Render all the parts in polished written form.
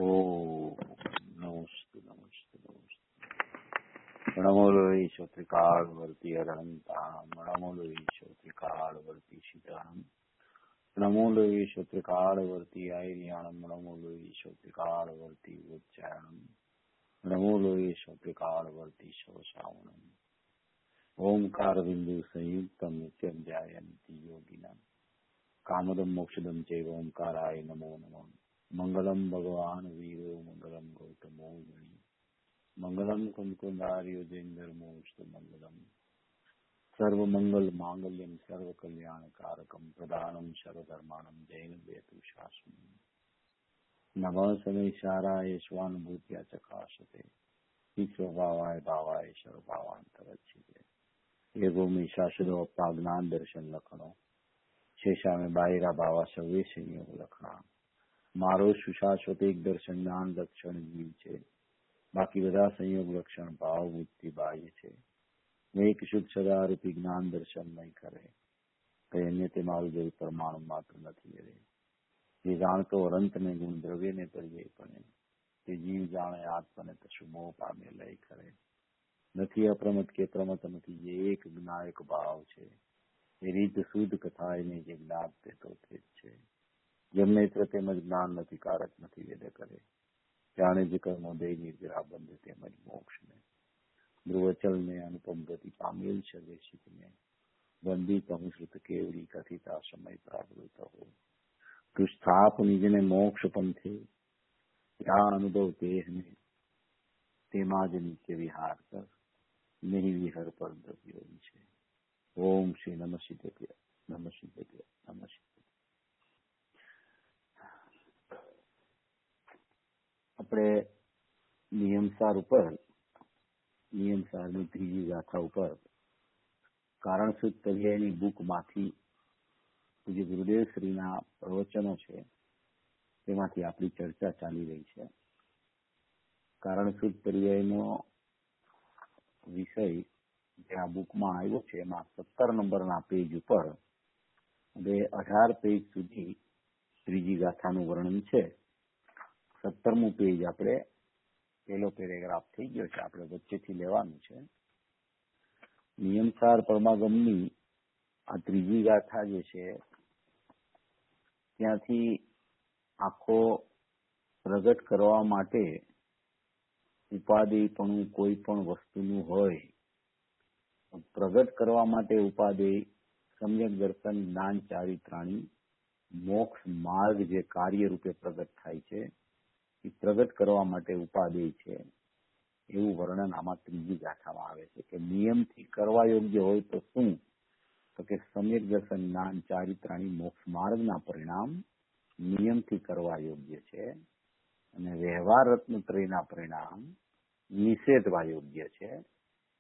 ॐ नमस्ते नमस्ते नमस्ते नमोलो ईशो त्रिकालवर्ती अरहंतां नमोलो ईशो त्रिकालवर्ती शीतहं नमोलो ईशो त्रिकालवर्ती ऐर्याणं नमोलो ईशो त्रिकालवर्ती उच्चारणं नमोलो ईशो त्रिकालवर्ती शोषावणम् ओंकार बिंदु संयुक्तं नित्यं ध्यायन्ति योगिनां कामदं मोक्षदं चैव ओंकाराय नमो नमः मंगलम भगवान वीरो मंगलम गौतमो गणी मंगलम कुंकुंदार्यो जैंदर्मोष्ट मंगलम सर्व मंगल मांगल्यम सर्व कल्याण कारकम प्रदानम सर्वधर्माणम जैन वेतु शासनम नमः समेशाराय स्वानुभूत्या चकाशते स्वभावाय भावाय सर्वभावांतरच्छिते एगो में शाश्वतो ज्ञान दर्शन लखणो शेषा में बाहिरा भावा सवे संयोग लखणा मारो सुशाश्वत एक दर्शन ज्ञान लक्षण जीव છે બાકી બધા સંયોગ લક્ષણ ભાવ બુદ્ધિ બાહ્ય છે મેં એક શુદ્ધ સદારૂપી જ્ઞાન દર્શન નહીં કરે તો એને તે મારું જેવું પરમાણુ માત્ર નથી કરે જે જાણતો અનંતને ગુણ દ્રવ્યને પર્યાયપણે તે જીવ જાણે આત્મને કશું મોહ પામે લય કરે નથી અપ્રમત કે પ્રમત નથી જે એક જ્ઞાયક ભાવ છે એ રીત શુદ્ધ કથા એને જે જ્ઞાન તે તો તે જ છે જેમ નેત્ર તેમજ જ્ઞાન નથી કારક નથી વેદ કરે જાણે જે કર્મો દે નિર્જરા બંધ તેમજ મોક્ષ ને ધ્રુવચલ ને અનુપમ ગતિ પામેલ છે દેશિક ને બંદી પહુશ્રુત કેવડી કથિતા સમય પ્રાવૃત હો તું સ્થાપ નિજને મોક્ષ પંથે ત્યાં અનુભવ દેહ ને તેમાં જ નિત્ય વિહાર કર નહીં વિહર પર દ્રવ્યોગી છે ઓમ શ્રી નમઃ શિવાય નમઃ શિવાય નમઃ શિવાય. આપણે નિયમસારની ત્રીજી ગાથા ઉપર કારણસૂત્ર પર્યાયની બુકમાંથી પૂજ્ય ગુરુદેવ શ્રીના પ્રવચનો છે તેમાંથી આપણી ચર્ચા ચાલી રહી છે. કારણસૂત્ર પર્યાયનો વિષય જે આ બુકમાં આવ્યો છે એમાં 17 નંબરના પેજ ઉપર હવે 18 પેજ સુધી ત્રીજી ગાથાનું વર્ણન છે. 17મું પેજ આપણે પહેલો પેરેગ્રાફ થઈ ગયો છે, આપણે વચ્ચેથી લેવાનું છે. નિયમસાર પરમાગમની આ ત્રીજી ગાથા જે છે ત્યાંથી આખો પ્રગટ કરવા માટે ઉપાદેયપણું કોઈ પણ વસ્તુનું હોય, પ્રગટ કરવા માટે ઉપાદેય સમ્યક દર્શન જ્ઞાન ચારિત્રાણી મોક્ષ માર્ગ જે કાર્ય રૂપે પ્રગટ થાય છે એ પ્રગટ કરવા માટે ઉપાદેય છે એવું વર્ણન આમાં ત્રીજી ગાથામાં આવે છે કે નિયમથી કરવા યોગ્ય હોય તો શું, તો કે સમ્યક દર્શન જ્ઞાન ચારિત્રાણી મોક્ષ માર્ગના પરિણામ નિયમથી કરવા યોગ્ય છે અને વ્યવહાર રત્નત્રયના પરિણામ નિષેધવા યોગ્ય છે.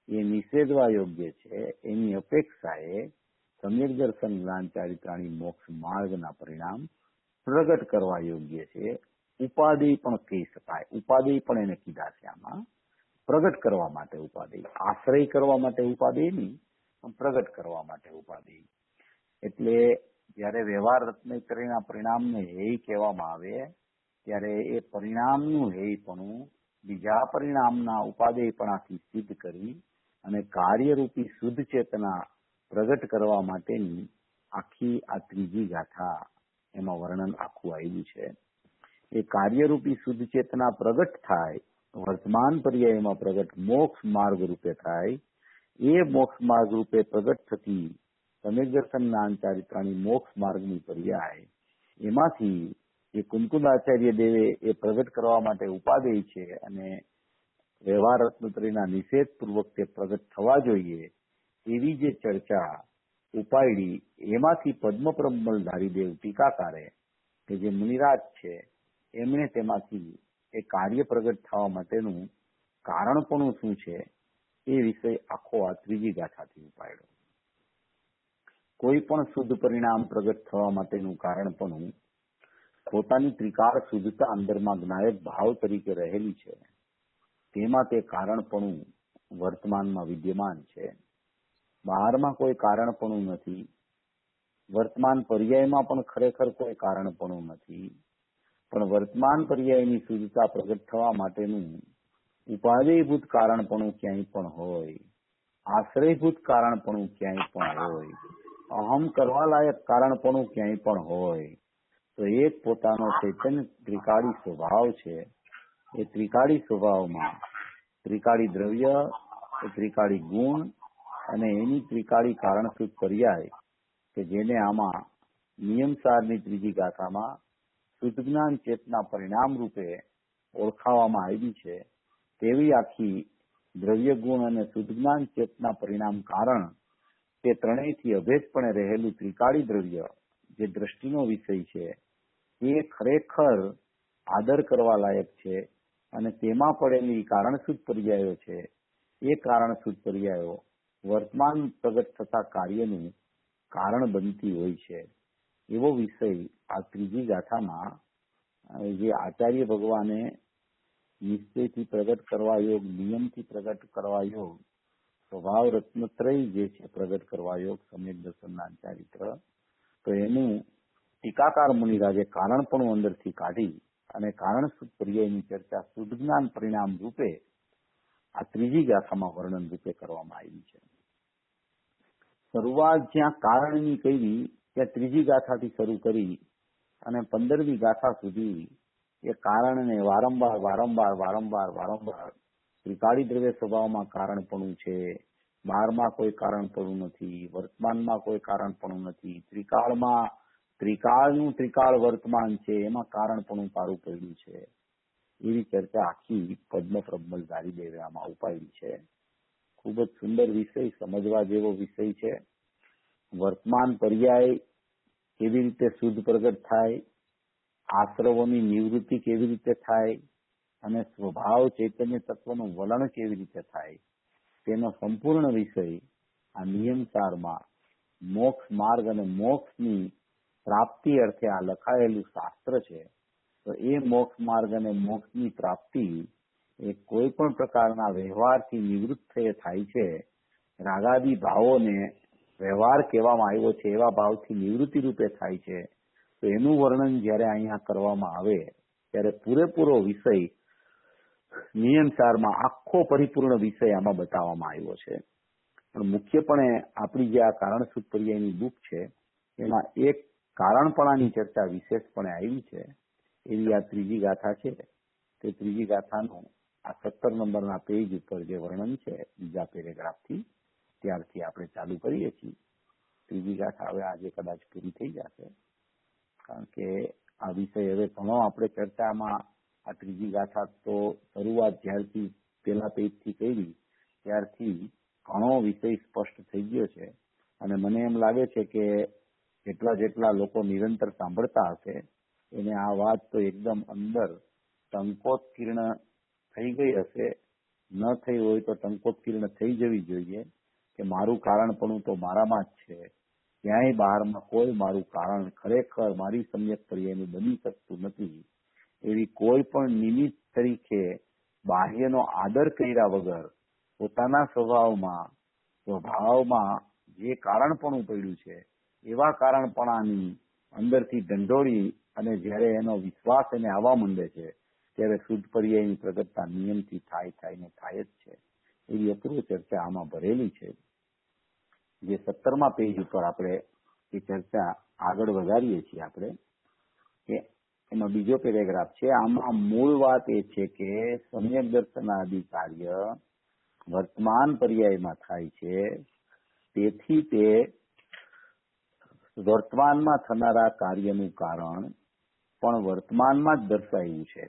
એ નિષેધવા યોગ્ય છે એની અપેક્ષાએ સમ્યક દર્શન જ્ઞાન ચારિત્રાણી મોક્ષ માર્ગના પરિણામ પ્રગટ કરવા યોગ્ય છે. ઉપાદેય પણ કહી શકાય, ઉપાદેય પણ એને કીધા છે આમાં. પ્રગટ કરવા માટે ઉપાદેય, આશ્રય કરવા માટે ઉપાદેય નહીં, પણ પ્રગટ કરવા માટે ઉપાદેય. એટલે જયારે વ્યવહાર રત્નેશ્વરીના પરિણામને હેય કહેવામાં આવે ત્યારે એ પરિણામનું હેયપણું બીજા પરિણામના ઉપાદેયપણાથી સિદ્ધ કરી અને કાર્યરૂપી શુદ્ધ ચેતના પ્રગટ કરવા માટેની આખી આ ત્રીજી ગાથા એમાં વર્ણન આખું આવ્યું છે. એ કાર્યરૂપી શુદ્ધ ચેતના પ્રગટ થાય, વર્તમાન પર્યાયમાં પ્રગટ મોક્ષ માર્ગ રૂપે થાય. એ મોક્ષ માર્ગ રૂપે પ્રગટ થતી સમ્યક દર્શન જ્ઞાન ચારિત્રાણી મોક્ષ માર્ગની પર્યાય એમાંથી એ કુંકુદાચાર્ય દેવે એ પ્રગટ કરવા માટે ઉપાદેય છે અને વ્યવહાર રત્નત્રયના નિષેધ પૂર્વક તે પ્રગટ થવા જોઈએ એવી જે ચર્ચા ઉપાડી એમાંથી પદ્મપ્રમલધારી દેવ ટીકાકારે કે જે મુનિરાજ છે એમણે તેમાંથી એ કાર્ય પ્રગટ થવા માટેનું કારણપણું શું છે એ વિષય આખો આ ત્રીજી ગાથાથી ઉપાડ્યો. કોઈ પણ શુદ્ધ પરિણામ પ્રગટ થવા માટેનું કારણપણું પોતાની ત્રિકાળ શુદ્ધતા અંદરમાં જ્ઞાયક ભાવ તરીકે રહેલી છે તેમાં તે કારણપણું વર્તમાનમાં વિદ્યમાન છે. બહારમાં કોઈ કારણપણું નથી, વર્તમાન પર્યાયમાં પણ ખરેખર કોઈ કારણપણું નથી. પણ વર્તમાન પર્યાયની શુદ્ધતા પ્રગટ થવા માટેનું ઉપાદેયભૂત કારણપણું ક્યાંય પણ હોય, આશ્રયભૂત કારણપણું ક્યાંય પણ હોય, અહમ કરવા લાયક કારણપણું ક્યાંય પણ હોય, તો એક પોતાનો ચૈતન્ય ત્રિકાળી સ્વભાવ છે. એ ત્રિકાળી સ્વભાવમાં ત્રિકાળી દ્રવ્ય, ત્રિકાળી ગુણ અને એની ત્રિકાળી કારણભૂત પર્યાય કે જેને આમાં નિયમસારની ત્રીજી ગાથામાં શુદ્ધ જ્ઞાન ચેતના પરિણામ રૂપે ઓળખાવામાં આવી છે, તેવી આખી દ્રવ્ય ગુણ અને શુદ્ધ જ્ઞાન ચેતના પરિણામ કારણ તે ત્રણેયથી અભેદપણે રહેલું ત્રિકાળી દ્રવ્ય જે દ્રષ્ટિનો વિષય છે એ ખરેખર આદર કરવા લાયક છે. અને તેમાં પડેલી કારણશુદ્ધ પર્યાયો છે એ કારણશુદ્ધ પર્યાયો વર્તમાન પ્રગટ થતા કાર્યનું કારણ બનતી હોય છે. એવો વિષય આ ત્રીજી ગાથામાં જે આચાર્ય ભગવાને નિશ્ચયથી પ્રગટ કરવા યોગ, નિયમથી પ્રગટ કરવા યોગ, સ્વભાવ રત્નત્રય જે છે પ્રગટ કરવા યોગ, સમ્યક દર્શનના ચારિત્ર, તો એનું ટીકાકાર મુનિરાજે કારણપણું અંદરથી કાઢી અને કારણશુદ્ધ પર્યાયની ચર્ચા શુદ્ધ જ્ઞાન પરિણામ રૂપે આ ત્રીજી ગાથામાં વર્ણન રૂપે કરવામાં આવી છે. શરૂઆત જ્યાં કારણની કરી ત્યાં ત્રીજી ગાથાથી શરૂ કરી અને 15મી ગાથા સુધી એ કારણને વારંવાર ત્રિકાળી દ્રવ્ય સ્વભાવમાં કારણપણું છે, બહારમાં કોઈ કારણપણું નથી, વર્તમાનમાં કોઈ કારણપણું નથી, ત્રિકાળનું ત્રિકાળ વર્તમાન છે એમાં કારણપણું પારું પડ્યું છે. એવી ચર્ચા આખી પદ્મ પ્રબલ ગારીદેવામાં ઉપાડી છે. ખૂબ જ સુંદર વિષય, સમજવા જેવો વિષય છે. વર્તમાન પર્યાય કેવી રીતે શુદ્ધ પ્રગટ થાય, આશ્રવોની નિવૃત્તિ કેવી રીતે થાય અને સ્વભાવ ચૈતન્ય તત્વનું વલણ કેવી રીતે થાય તેનો સંપૂર્ણ વિષય આ નિયમસારમાં મોક્ષ માર્ગ અને મોક્ષની પ્રાપ્તિ અર્થે આ લખાયેલું શાસ્ત્ર છે. તો એ મોક્ષ માર્ગ અને મોક્ષની પ્રાપ્તિ એ કોઈ પણ પ્રકારના વ્યવહારથી નિવૃત્ત થઈ થાય છે. રાગાદી ભાવોને વ્યવહાર કહેવામાં આવ્યો છે એવા ભાવથી નિવૃત્તિ રૂપે થાય છે. તો એનું વર્ણન જ્યારે અહીંયા કરવામાં આવે ત્યારે પૂરેપૂરો વિષય નિયમસારમાં આખો પરિપૂર્ણ વિષય આમાં બતાવવામાં આવ્યો છે. પણ મુખ્યપણે આપણી જે આ કારણશુદ્ધ પર્યાયની બુક છે એમાં એક કારણપણાની ચર્ચા વિશેષપણે આવી છે. એવી આ ત્રીજી ગાથા છે. તે ત્રીજી ગાથાનું આ 17 નંબરના પેજ ઉપર જે વર્ણન છે બીજા પેરેગ્રાફથી ત્યારથી આપણે ચાલુ કરીએ છીએ. ત્રીજી ગાથા હવે આજે કદાચ પૂરી થઈ જશે, કારણ કે આ વિષય હવે ઘણો આપણે ચર્ચામાં આ ત્રીજી ગાથા તો શરૂઆત જ્યારથી પેલા પેજથી કરી ત્યારથી ઘણો વિષય સ્પષ્ટ થઈ ગયો છે. અને મને એમ લાગે છે કે જેટલા લોકો નિરંતર સાંભળતા હશે એને આ વાત તો એકદમ અંદર ટંકોત્કીર્ણ થઈ ગઈ હશે. ન થઈ હોય તો ટંકોત્કીર્ણ થઈ જવી જોઈએ કે મારું કારણપણું તો મારામાં જ છે, ક્યાંય બહારમાં કોઈ મારું કારણ ખરેખર મારી સમ્યક પર્યાયનું બની શકતું નથી. એવી કોઈ પણ નિમિત્ત તરીકે બાહ્યનો આદર કર્યા વગર પોતાના સ્વભાવમાં જે કારણપણું પડ્યું છે એવા કારણપણાની અંદરથી ઢંઢોળી અને જ્યારે એનો વિશ્વાસ એને આવવા માંડે છે ત્યારે શુદ્ધ પર્યાયની પ્રગટતા નિયમથી થાય જ છે. એવી અપૂર્વ ચર્ચા આમાં ભરેલી છે. જે 17મા પેજ ઉપર આપણે એ ચર્ચા આગળ વધારીએ છીએ આપણે કે એમાં બીજો પેરેગ્રાફ છે. આમાં મૂળ વાત એ છે કે સમ્યક દર્શનાદિ કાર્ય વર્તમાન પર્યાયમાં થાય છે, તેથી તે વર્તમાનમાં થનારા કાર્યનું કારણ પણ વર્તમાનમાં જ દર્શાવ્યું છે.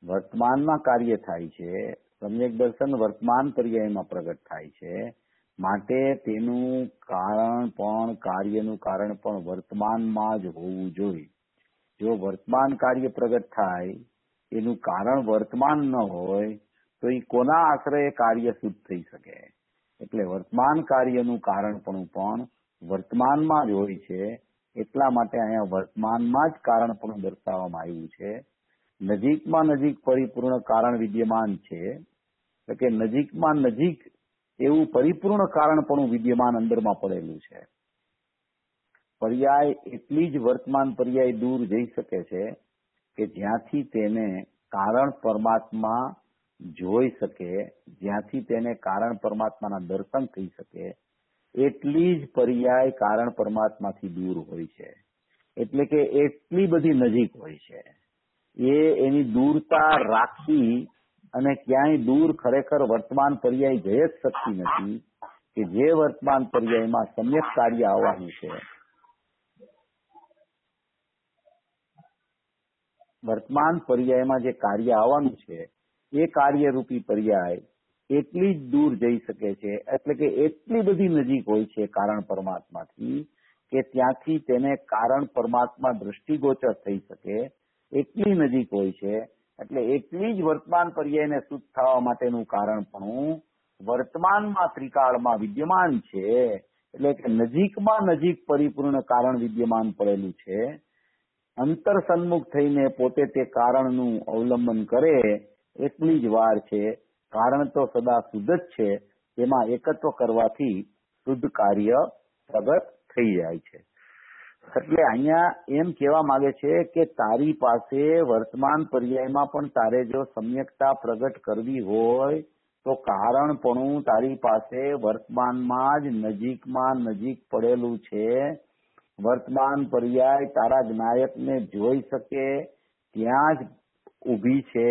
વર્તમાનમાં કાર્ય થાય છે, સમ્યક દર્શન વર્તમાન પર્યાયમાં પ્રગટ થાય છે, માટે તેનું કારણ પણ કાર્યનું કારણ પણ વર્તમાનમાં જ હોવું જોઈએ. જો વર્તમાન કાર્ય પ્રગટ થાય એનું કારણ વર્તમાન ન હોય તો એ કોના આશ્રયે કાર્ય શુદ્ધ થઈ શકે? એટલે વર્તમાન કાર્યનું કારણપણું પણ વર્તમાનમાં જ હોય છે. એટલા માટે અહીંયા વર્તમાનમાં જ કારણપણું દર્શાવવામાં આવ્યું છે. નજીકમાં નજીક પરિપૂર્ણ કારણ વિદ્યમાન છે, એટલે કે નજીકમાં નજીક એવું પરિપૂર્ણ કારણપણું વિદ્યમાન અંદરમાં પડેલું છે. પર્યાય એટલી જ વર્તમાન પર્યાય દૂર જઈ શકે છે કે જ્યાંથી તેને કારણ પરમાત્મા જોઈ શકે, જ્યાંથી તેને કારણ પરમાત્માના દર્શન થઈ શકે, એટલી જ પર્યાય કારણ પરમાત્માથી દૂર હોય છે. એટલે કે એટલી બધી નજીક હોય છે. એની દૂરતા રાખી અને ક્યાંય દૂર ખરેખર વર્તમાન પર્યાય જઈ જ શકતી નથી કે જે વર્તમાન પર્યાયમાં સમ્યક કાર્ય આવવાનું છે. વર્તમાન પર્યાયમાં જે કાર્ય આવવાનું છે એ કાર્યરૂપી પર્યાય એટલી જ દૂર જઈ શકે છે. એટલે કે એટલી બધી નજીક હોય છે કારણ પરમાત્માથી કે ત્યાંથી તેને કારણ પરમાત્મા દ્રષ્ટિગોચર થઈ શકે એટલી નજીક હોય છે. એટલે એટલી જ વર્તમાન પર્યાયને શુદ્ધ થવા માટેનું કારણ પણ વર્તમાનમાં ત્રિકાળમાં વિદ્યમાન છે. એટલે કે નજીકમાં નજીક પરિપૂર્ણ કારણ વિદ્યમાન પડેલું છે. અંતર સન્મુખ થઈને પોતે તે કારણનું અવલંબન કરે એટલી જ વાર છે. કારણ તો સદા શુદ્ધ જ છે, તેમાં એકત્વ કરવાથી શુદ્ધ કાર્ય પ્રગટ થઈ જાય છે. એટલે અહીંયા એમ કહેવા માંગે છે કે તારી પાસે વર્તમાન પર્યાયમાં પણ તારે જો સમ્યકતા પ્રગટ કરવી હોય તો કારણપણું તારી પાસે વર્તમાનમાં જ નજીકમાં નજીક પડેલું છે. વર્તમાન પર્યાય તારા જ્ઞાયકને જોઈ શકે ત્યાં જ ઊભી છે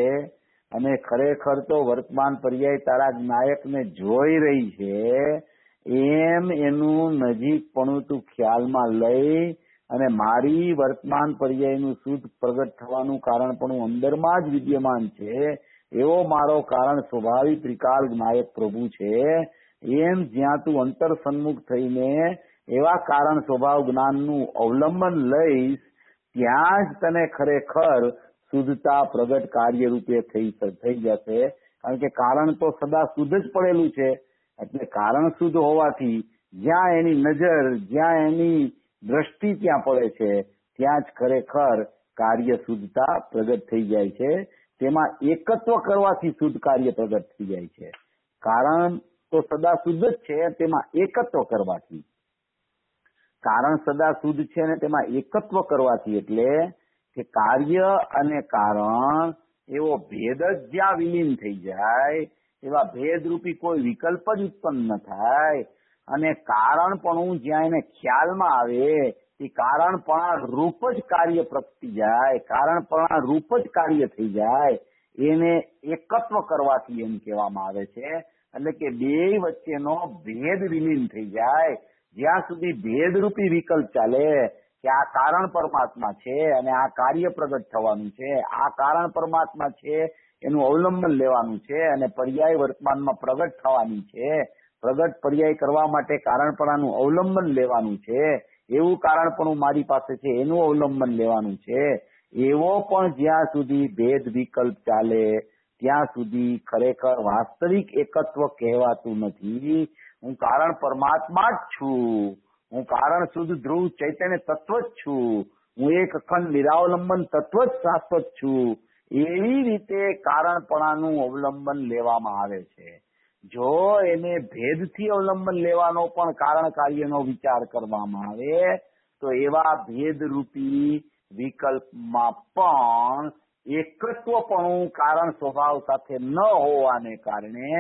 અને ખરેખર તો વર્તમાન પર્યાય તારા જ્ઞાયકને જોઈ રહી છે. એમ એનું નજીકપણું તું ખ્યાલમાં લઈ અને મારી વર્તમાન પર્યાયનું શુદ્ધ પ્રગટ થવાનું કારણપણું અંદરમાં જ વિદ્યમાન છે એવો મારો કારણ સ્વભાવિક ત્રિકાળ જ્ઞાયક પ્રભુ છે. એમ જ્યાં તું અંતર સન્મુખ થઈને એવા કારણ સ્વભાવ જ્ઞાનનું અવલંબન લઈશ ત્યાં જ તને ખરેખર શુદ્ધતા પ્રગટ કાર્ય રૂપે થઈ જશે. કારણ કે કારણ તો સદા શુદ્ધ જ પડેલું છે. એટલે કારણ શુદ્ધ હોવાથી જ્યાં એની નજર, જ્યાં એની દ્રષ્ટિ ત્યાં પડે છે ત્યાં જ ખરેખર કાર્ય શુદ્ધતા પ્રગટ થઈ જાય છે. તેમાં એકત્વ કરવાથી શુદ્ધ કાર્ય પ્રગટ થઈ જાય છે. કારણ તો સદા શુદ્ધ જ છે, તેમાં એકત્વ કરવાથી. કારણ સદા શુદ્ધ છે ને તેમાં એકત્વ કરવાથી એટલે કે કાર્ય અને કારણ એવો ભેદ જ જ્યાં વિલીન થઈ જાય, એવા ભેદરૂપી કોઈ વિકલ્પ જ ઉત્પન્ન ન થાય અને કારણપણું જ્યાં એને ખ્યાલમાં આવે એ કારણપણા રૂપ જ કાર્ય પ્રગટી જાય, કારણપણા રૂપ જ કાર્ય થઈ જાય, એને એકત્વ કરવાથી એમ કહેવામાં આવે છે. એટલે કે બે વચ્ચેનો ભેદ વિલીન થઈ જાય. જ્યાં સુધી ભેદરૂપી વિકલ્પ ચાલે કે આ કારણ પરમાત્મા છે અને આ કાર્ય પ્રગટ થવાનું છે, આ કારણ પરમાત્મા છે એનું અવલંબન લેવાનું છે અને પર્યાય વર્તમાનમાં પ્રગટ થવાની છે, પ્રગટ પર્યાય કરવા માટે કારણપણાનું અવલંબન લેવાનું છે, એવું કારણપણું મારી પાસે છે એનું અવલંબન લેવાનું છે. એવો પણ જ્યાં સુધી ભેદ વિકલ્પ ચાલે ત્યાં સુધી ખરેખર વાસ્તવિક એકત્વ કહેવાતું નથી. હું કારણ પરમાત્મા જ છું, હું કારણ શુદ્ધ ધ્રુવ ચૈતન્ય તત્વ જ છું, હું એક અખંડ નિરાવલંબન તત્વ જ શાશ્વત છું. એવી રીતે કારણપણાનું અવલંબન લેવામાં આવે છે. જો એને ભેદથી અવલંબન લેવાનો પણ કારણ કાર્યનો વિચાર કરવામાં આવે તો એવા ભેદરૂપી વિકલ્પમાં પણ એકત્વપણું કારણ સ્વભાવ સાથે ન હોવાને કારણે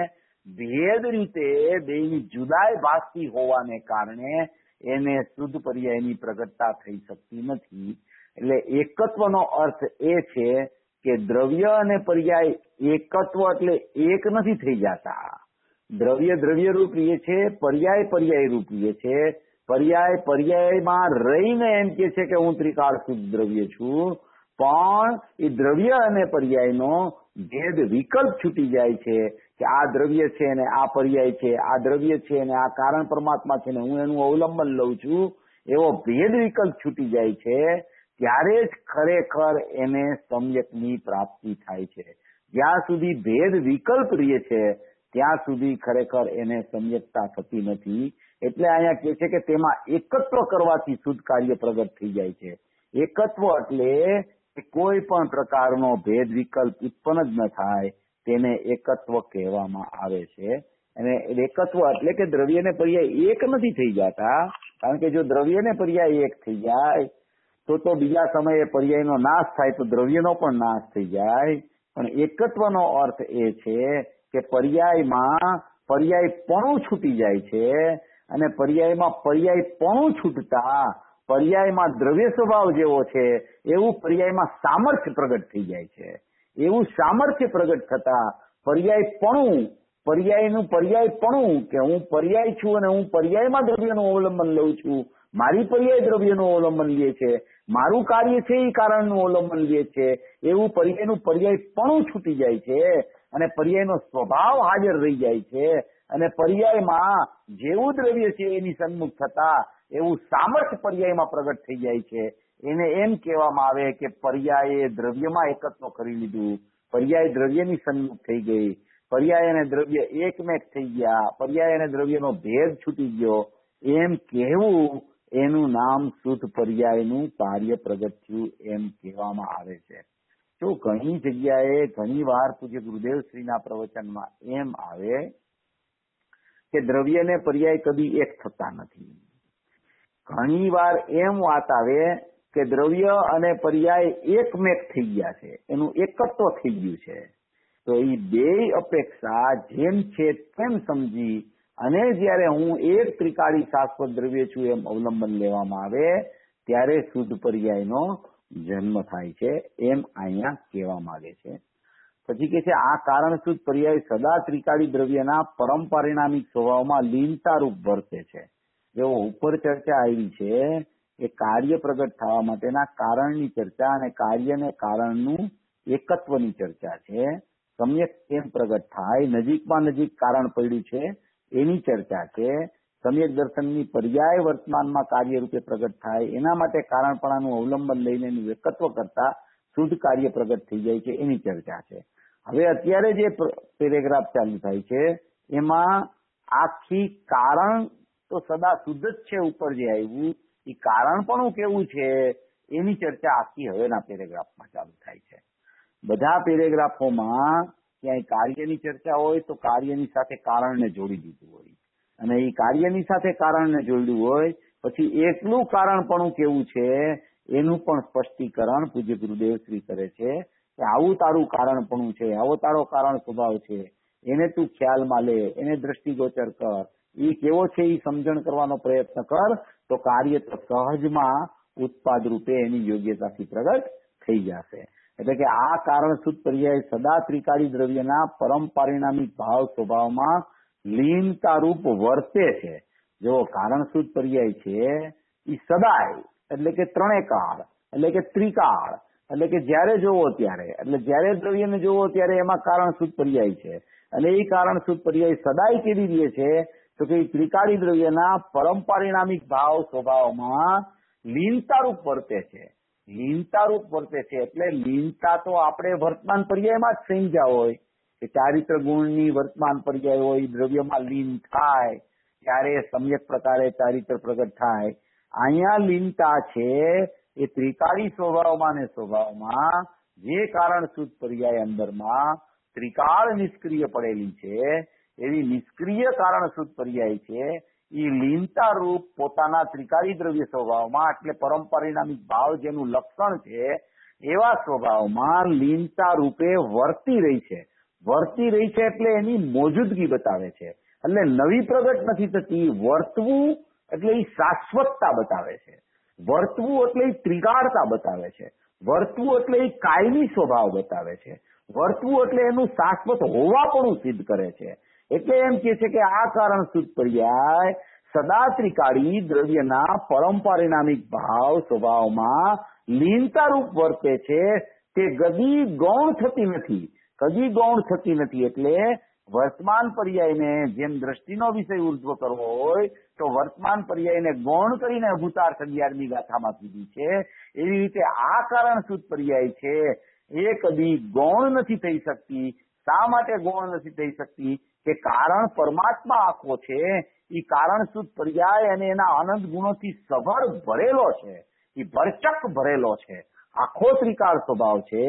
ભેદ રીતે બેની જુદાઈ ભાસતી હોવાને કારણે એને શુદ્ધ પર્યાયની પ્રગટતા થઈ શકતી નથી. એટલે એકત્વનો અર્થ એ છે કે દ્રવ્ય અને પર્યાય એકત્વ એટલે એક નથી થઈ જતા. દ્રવ્ય દ્રવ્ય રૂપીય છે, પર્યાય પર્યાય રૂપીય છે. પર્યાય પર્યાયમાં રહીને એમ કે છે કે હું ત્રિકાળ શુદ્ધ દ્રવ્ય છું, પણ એ દ્રવ્ય અને પર્યાયનો ભેદ વિકલ્પ છૂટી જાય છે કે આ દ્રવ્ય છે ને આ પર્યાય છે, આ દ્રવ્ય છે ને આ કારણ પરમાત્મા છે ને હું એનું અવલંબન લઉં છું, એવો ભેદ વિકલ્પ છૂટી જાય છે. ત્યારે જ ખરેખર એને સમ્યકની પ્રાપ્તિ થાય છે. જ્યાં સુધી ભેદ વિકલ્પ રહે છે ત્યાં સુધી ખરેખર એને સમ્યકતા થતી નથી. એટલે અહીંયા કહે છે કે તેમાં એકત્વ કરવાથી શુદ્ધ કાર્ય પ્રગટ થઈ જાય છે. એકત્વ એટલે કોઈ પણ પ્રકારનો ભેદ વિકલ્પ ઉત્પન્ન જ ન થાય તેને એકત્વ કહેવામાં આવે છે. અને એકત્વ એટલે કે દ્રવ્ય ને પર્યાય એક નથી થઈ જતા, કારણ કે જો દ્રવ્ય ને પર્યાય એક થઈ જાય તો બીજા સમયે પર્યાયનો નાશ થાય તો દ્રવ્યનો પણ નાશ થઈ જાય. પણ એકત્વનો અર્થ એ છે કે પર્યાયમાં પર્યાયપણું છૂટી જાય છે અને પર્યાયમાં પર્યાયપણું છૂટતા પર્યાયમાં દ્રવ્ય સ્વભાવ જેવો છે એવું પર્યાયમાં સામર્થ્ય પ્રગટ થઈ જાય છે. એવું સામર્થ્ય પ્રગટ થતા પર્યાયનું પર્યાયપણું કે હું પર્યાય છું અને હું પર્યાયમાં દ્રવ્યનું અવલંબન લઉં છું, મારી પર્યાય દ્રવ્યનું અવલંબન લે છે, મારું કાર્ય છે એ કારણનું અવલંબન લે છે, એવું પર્યાયનું પર્યાયપણું છૂટી જાય છે અને પર્યાયનો સ્વભાવ હાજર રહી જાય છે અને પર્યાયમાં જેવું દ્રવ્ય છે એની સન્મુખ થતા એવું સામર્થ્ય પર્યાયમાં પ્રગટ થઈ જાય છે. એને એમ કહેવામાં આવે કે પર્યાયે દ્રવ્યમાં એકત્વ કરી લીધું, પર્યાય દ્રવ્યની સન્મુખ થઈ ગઈ, પર્યાય અને દ્રવ્ય એકમેક થઈ ગયા, પર્યાય અને દ્રવ્યનો ભેદ છૂટી ગયો, એમ કહેવું એનું નામ શુદ્ધ પર્યાયનું કાર્ય પ્રગટ થયું એમ કહેવામાં આવે છે. જો ઘણી જગ્યાએ ઘણી વાર પૂજ્ય ગુરુદેવ શ્રીના પ્રવચનમાં એમ આવે કે દ્રવ્ય ને પર્યાય કદી એક થતા નથી. ઘણી વાર એમ વાત આવે કે દ્રવ્ય અને પર્યાય એકમેક થઈ ગયા છે, એનું એકત્વ થઈ ગયું છે. તો એ બે અપેક્ષા જેમ છે તેમ સમજી અને જયારે હું એક ત્રિકાળી શાશ્વત દ્રવ્ય છું એમ અવલંબન લેવામાં આવે ત્યારે શુદ્ધ પર્યાયનો જન્મ થાય છે એમ અહીંયા કહેવા માંગે છે. પછી કે છે આ કારણ શુદ્ધ પર્યાય સદા ત્રિકાળી દ્રવ્યના પરમ પારિણામિક સ્વભાવમાં લીનતા રૂપ વર્તે છે. જેવો ઉપર ચર્ચા આવી છે એ કાર્ય પ્રગટ થવા માટેના કારણની ચર્ચા અને કાર્ય અને કારણનું એકત્વની ચર્ચા છે. સમ્યક કેમ પ્રગટ થાય, નજીકમાં નજીક કારણ પડ્યું છે એની ચર્ચા છે. સમ્યક દર્શનની પર્યાય વર્તમાનમાં કાર્ય રૂપે પ્રગટ થાય એના માટે કારણપણાનું અવલંબન લઈને એનું એકત્વ કરતા શુદ્ધ કાર્ય પ્રગટ થઈ જાય છે એની ચર્ચા છે. હવે અત્યારે જે પેરેગ્રાફ ચાલુ થાય છે એમાં આખી કારણ તો સદા શુદ્ધ જ છે, ઉપર જે આવ્યું એ કારણપણું કેવું છે એની ચર્ચા આખી હવેના પેરેગ્રાફમાં ચાલુ થાય છે. બધા પેરેગ્રાફોમાં ક્યાંય કાર્યની ચર્ચા હોય તો કાર્યની સાથે કારણને જોડી દીધું હોય અને એ કાર્યની સાથે કારણને જોડ્યું હોય પછી એકલું કારણપણું કેવું છે એનું પણ સ્પષ્ટીકરણ પૂજ્ય ગુરુદેવ શ્રી કરે છે કે આવું તારું કારણપણું છે, આવો તારો કારણ સ્વભાવ છે, એને તું ખ્યાલમાં લે, એને દ્રષ્ટિગોચર કર, એ કેવો છે એ સમજણ કરવાનો પ્રયત્ન કર તો કાર્ય તો સહજમાં ઉત્પાદ રૂપે એની યોગ્યતાથી પ્રગટ થઈ જશે. એટલે કે આ કારણ શુદ્ધ પર્યાય સદા ત્રિકાળી દ્રવ્યના પરમ પારિણામિક ભાવ સ્વભાવમાં લીનતા રૂપ વર્તે છે. જો કારણ શુદ્ધ પર્યાય છે એ સદાય એટલે કે ત્રણે કાળ એટલે કે ત્રિકાળ એટલે કે જયારે જોવો ત્યારે એટલે જયારે દ્રવ્યને જોવો ત્યારે એમાં કારણ શુદ્ધ પર્યાય છે અને એ કારણ શુદ્ધ પર્યાય સદાય કેવી રહે છે તો કે ત્રિકાળી દ્રવ્યના પરમ પારિણામિક ભાવ સ્વભાવમાં લીનતા રૂપ વર્તે છે. લીનતા રૂપ વર્તે છે એટલે લીનતા તો આપણે વર્તમાન પર્યાયમાં જ સમજ્યા હોય કે ચારિત્ર ગુણની વર્તમાન પર્યાય હોય દ્રવ્યમાં લીન થાય ત્યારે સમ્યક પ્રકારે ચારિત્ર પ્રગટ થાય. અહીંયા લીનતા છે એ ત્રિકાળી સ્વભાવમાં ને સ્વભાવમાં જે કારણ શુદ્ધ પર્યાય અંદરમાં ત્રિકાળ નિષ્ક્રિય પડેલી છે એવી નિષ્ક્રિય કારણ શુદ્ધ પર્યાય છે એ લીનતા રૂપ પોતાના ત્રિકાળી દ્રવ્ય સ્વભાવમાં એટલે પરમ પરિણામિક ભાવ જેનું લક્ષણ છે એવા સ્વભાવમાં લીનતા રૂપે વર્તી રહી છે. વર્તી રહી છે એટલે એની મોજૂદગી બતાવે છે. એટલે નવી પ્રગટ નથી થતી. વર્તવું એટલે એ શાશ્વતતા બતાવે છે. વર્તવું એટલે એ ત્રિકાળતા બતાવે છે. વર્તવું એટલે એ કાયમી સ્વભાવ બતાવે છે. વર્તવું એટલે એનું શાશ્વત હોવાપણું સિદ્ધ કરે છે. એટલે એમ કે છે કે આ કારણ શુદ્ધ પર્યાય સદા ત્રિકાળી દ્રવ્યના પરમ પારિણામિક ભાવ સ્વભાવમાં લીનતા રૂપ વર્તે છે. તે કદી ગૌણ થતી નથી. કદી ગૌણ થતી નથી એટલે વર્તમાન પર્યાયને જેમ દ્રષ્ટિનો વિષય ઉર્ધ્વ કરવો હોય તો વર્તમાન પર્યાયને ગૌણ કરીને ભૂતાર્થ 11મી ગાથામાં કીધી છે. એવી રીતે આ કારણ શુદ્ધ પર્યાય છે એ કદી ગૌણ નથી થઈ શકતી. શા માટે ગૌણ નથી થઈ શકતી કે કારણ પરમાત્મા આખો છે એ કારણ શુદ્ધ પર્યાય અને એના અનંત ગુણોથી સભર ભરેલો છે. એ ભરચક ભરેલો છે. આખો ત્રિકાળ સ્વભાવ છે.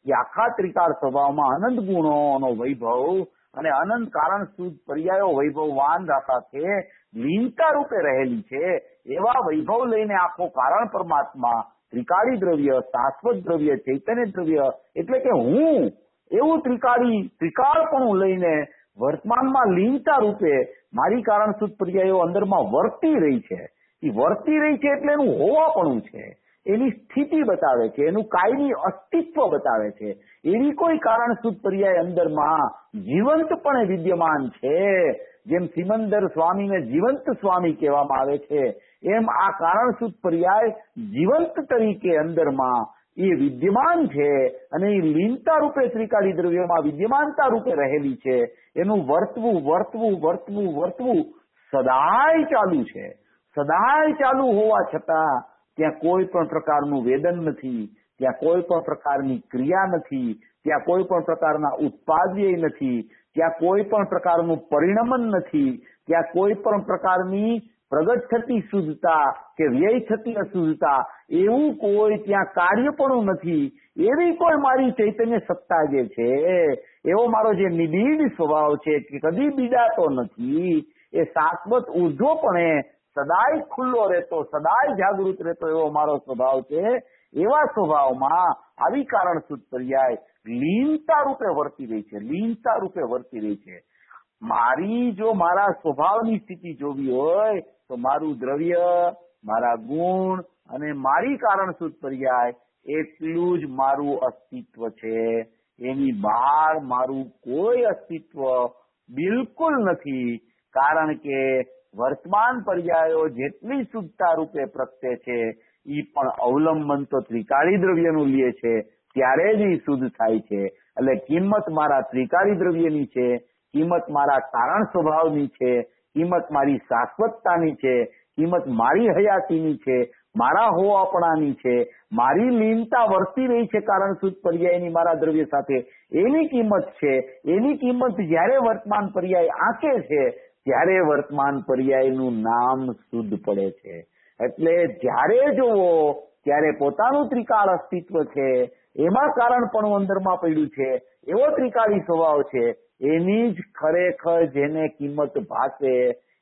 એ આખા ત્રિકાળ સ્વભાવમાં અનંત ગુણોનો વૈભવ અને અનંત કારણ શુદ્ધ પર્યાયો વૈભવવાન સાથે લીનતા રૂપે રહેલી છે. એવા વૈભવ લઈને આખો કારણ પરમાત્મા ત્રિકાળી દ્રવ્ય, શાશ્વત દ્રવ્ય, ચૈતન્ય દ્રવ્ય એટલે કે હું એવું ત્રિકાળપણું લઈને વર્તમાનમાં લીનતા રૂપે મારી કારણસૂત્ર પર્યાયો અંદરમાં વર્તી રહી છે. એ વર્તી રહી છે એટલે એનું હોવાપણું છે, એની સ્થિતિ બતાવે છે, એનું કાયમી અસ્તિત્વ બતાવે છે. એવી કોઈ કારણસૂત્ર પર્યાય અંદરમાં જીવંતપણે વિદ્યમાન છે. જેમ સિમંદર સ્વામીને જીવંત સ્વામી કહેવામાં આવે છે, એમ આ કારણસૂત્ર પર્યાય જીવંત તરીકે અંદરમાં એ વિદ્યમાન છે અને એ લીનતા રૂપે ત્રિકાળી દ્રવ્યોમાં વિદ્યમાનતા રૂપે રહેલી છે. એનું વર્તવું વર્તવું વર્તવું વર્તવું સદાય ચાલુ છે. સદાય ચાલુ હોવા છતાં ત્યાં કોઈ પણ પ્રકારનું વેદન નથી, ત્યાં કોઈ પણ પ્રકારની ક્રિયા નથી, ત્યાં કોઈ પણ પ્રકારના ઉત્પાદ્ય નથી, ત્યાં કોઈ પણ પ્રકારનું પરિણમન નથી, ત્યાં કોઈ પણ પ્રકારની પ્રગટ થતી શુદ્ધતા કે વ્યય થતી અશુદ્ધતા એવું કોઈ ત્યાં કાર્યપણું નથી. એવી કોઈ મારી ચૈતન્ય સત્તા જે છે, એવો મારો જે નિબીડ સ્વભાવ છે કે કદી બીડાતો નથી, એ શાશ્વત ઉર્ધ્વપણે સદાય ખુલ્લો રહેતો, સદાય જાગૃત રહેતો એવો મારો સ્વભાવ છે. એવા સ્વભાવમાં આવી કારણસૂત્ર પર્યાય લીનતા રૂપે વર્તી રહી છે, લીનતા રૂપે વર્તી રહી છે. મારી જો મારા સ્વભાવની સ્થિતિ જોવી હોય તો મારું દ્રવ્ય, મારા ગુણ અને મારી કારણસૂત્ર પર્યાય એટલું જ મારું અસ્તિત્વ છે. એની બહાર મારું કોઈ અસ્તિત્વ બિલકુલ નથી. કારણ કે વર્તમાન પર્યાયો જેટલી શુદ્ધતા રૂપે પ્રગટે છે એ પણ અવલંબન તો ત્રિકાળી દ્રવ્યનું લે છે, ત્યારે જ એ શુદ્ધ થાય છે. એટલે કિંમત મારા ત્રિકાળી દ્રવ્યની છે, કિંમત મારા કારણ સ્વભાવની છે, કિંમત મારી શાશ્વતતાની છે, કિંમત મારી હયાતીની છે, મારા હોવાપણાની છે, મારી લીનતા વર્તી રહી છે કારણસૂત્ર પર્યાયની મારા દ્રવ્ય સાથે, એની કિંમત છે. એની કિંમત જ્યારે વર્તમાન પર્યાય આંકે છે ત્યારે વર્તમાન પર્યાયનું નામ શુદ્ધ પડે છે. એટલે જ્યારે જોવો ત્યારે પોતાનું ત્રિકાળ અસ્તિત્વ છે, એમાં કારણપણું અંદરમાં પડ્યું છે, એવો ત્રિકાળી સ્વભાવ છે, એની જ ખરેખર જેને કિંમત ભાસે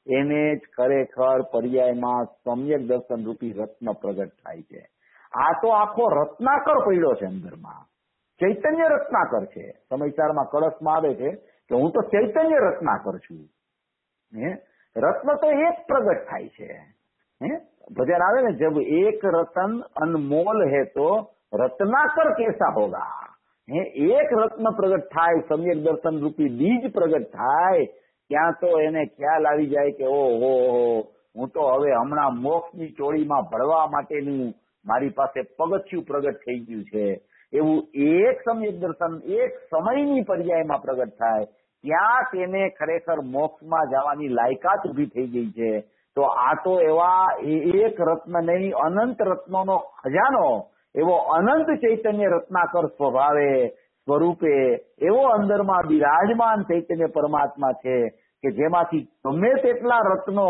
એને જ ખરેખર પર્યાયમાં સમ્યક દર્શન રૂપી રત્ન પ્રગટ થાય છે. આ તો આખો રત્નાકર પડ્યો છે અંદરમાં, ચૈતન્ય રત્નાકર છે. સમયસારમાં કળશમાં આવે છે કે હું તો ચૈતન્ય રત્નાકર છું. રત્ન તો એક પ્રગટ થાય છે. ભજન આવે ને, જબ એક રતન અનમોલ હે તો રત્નાકર કેસા હોગા. એક રત્ન પ્રગટ થાય, સમ્યક દર્શન રૂપી બીજ પ્રગટ થાય, ત્યાં તો એને ખ્યાલ આવી જાય કે ઓહો, હું તો હવે હમણાં મોક્ષની ચોળીમાં ભળવા માટેનું મારી પાસે પગથિયું પ્રગટ થઈ ગયું છે. એવું એક સમ્યક દર્શન એક સમયની પર્યાયમાં પ્રગટ થાય, ત્યાં તેને ખરેખર મોક્ષમાં જવાની લાયકાત ઉભી થઈ ગઈ છે. તો આ તો એવા એક રત્ન નહીં, અનંત રત્નોનો ખજાનો, એવો અનંત ચૈતન્ય રત્નાકર સ્વભાવે સ્વરૂપે એવો અંદરમાં બિરાજમાન ચૈતન્ય પરમાત્મા છે કે જેમાંથી ગમે તેટલા રત્નો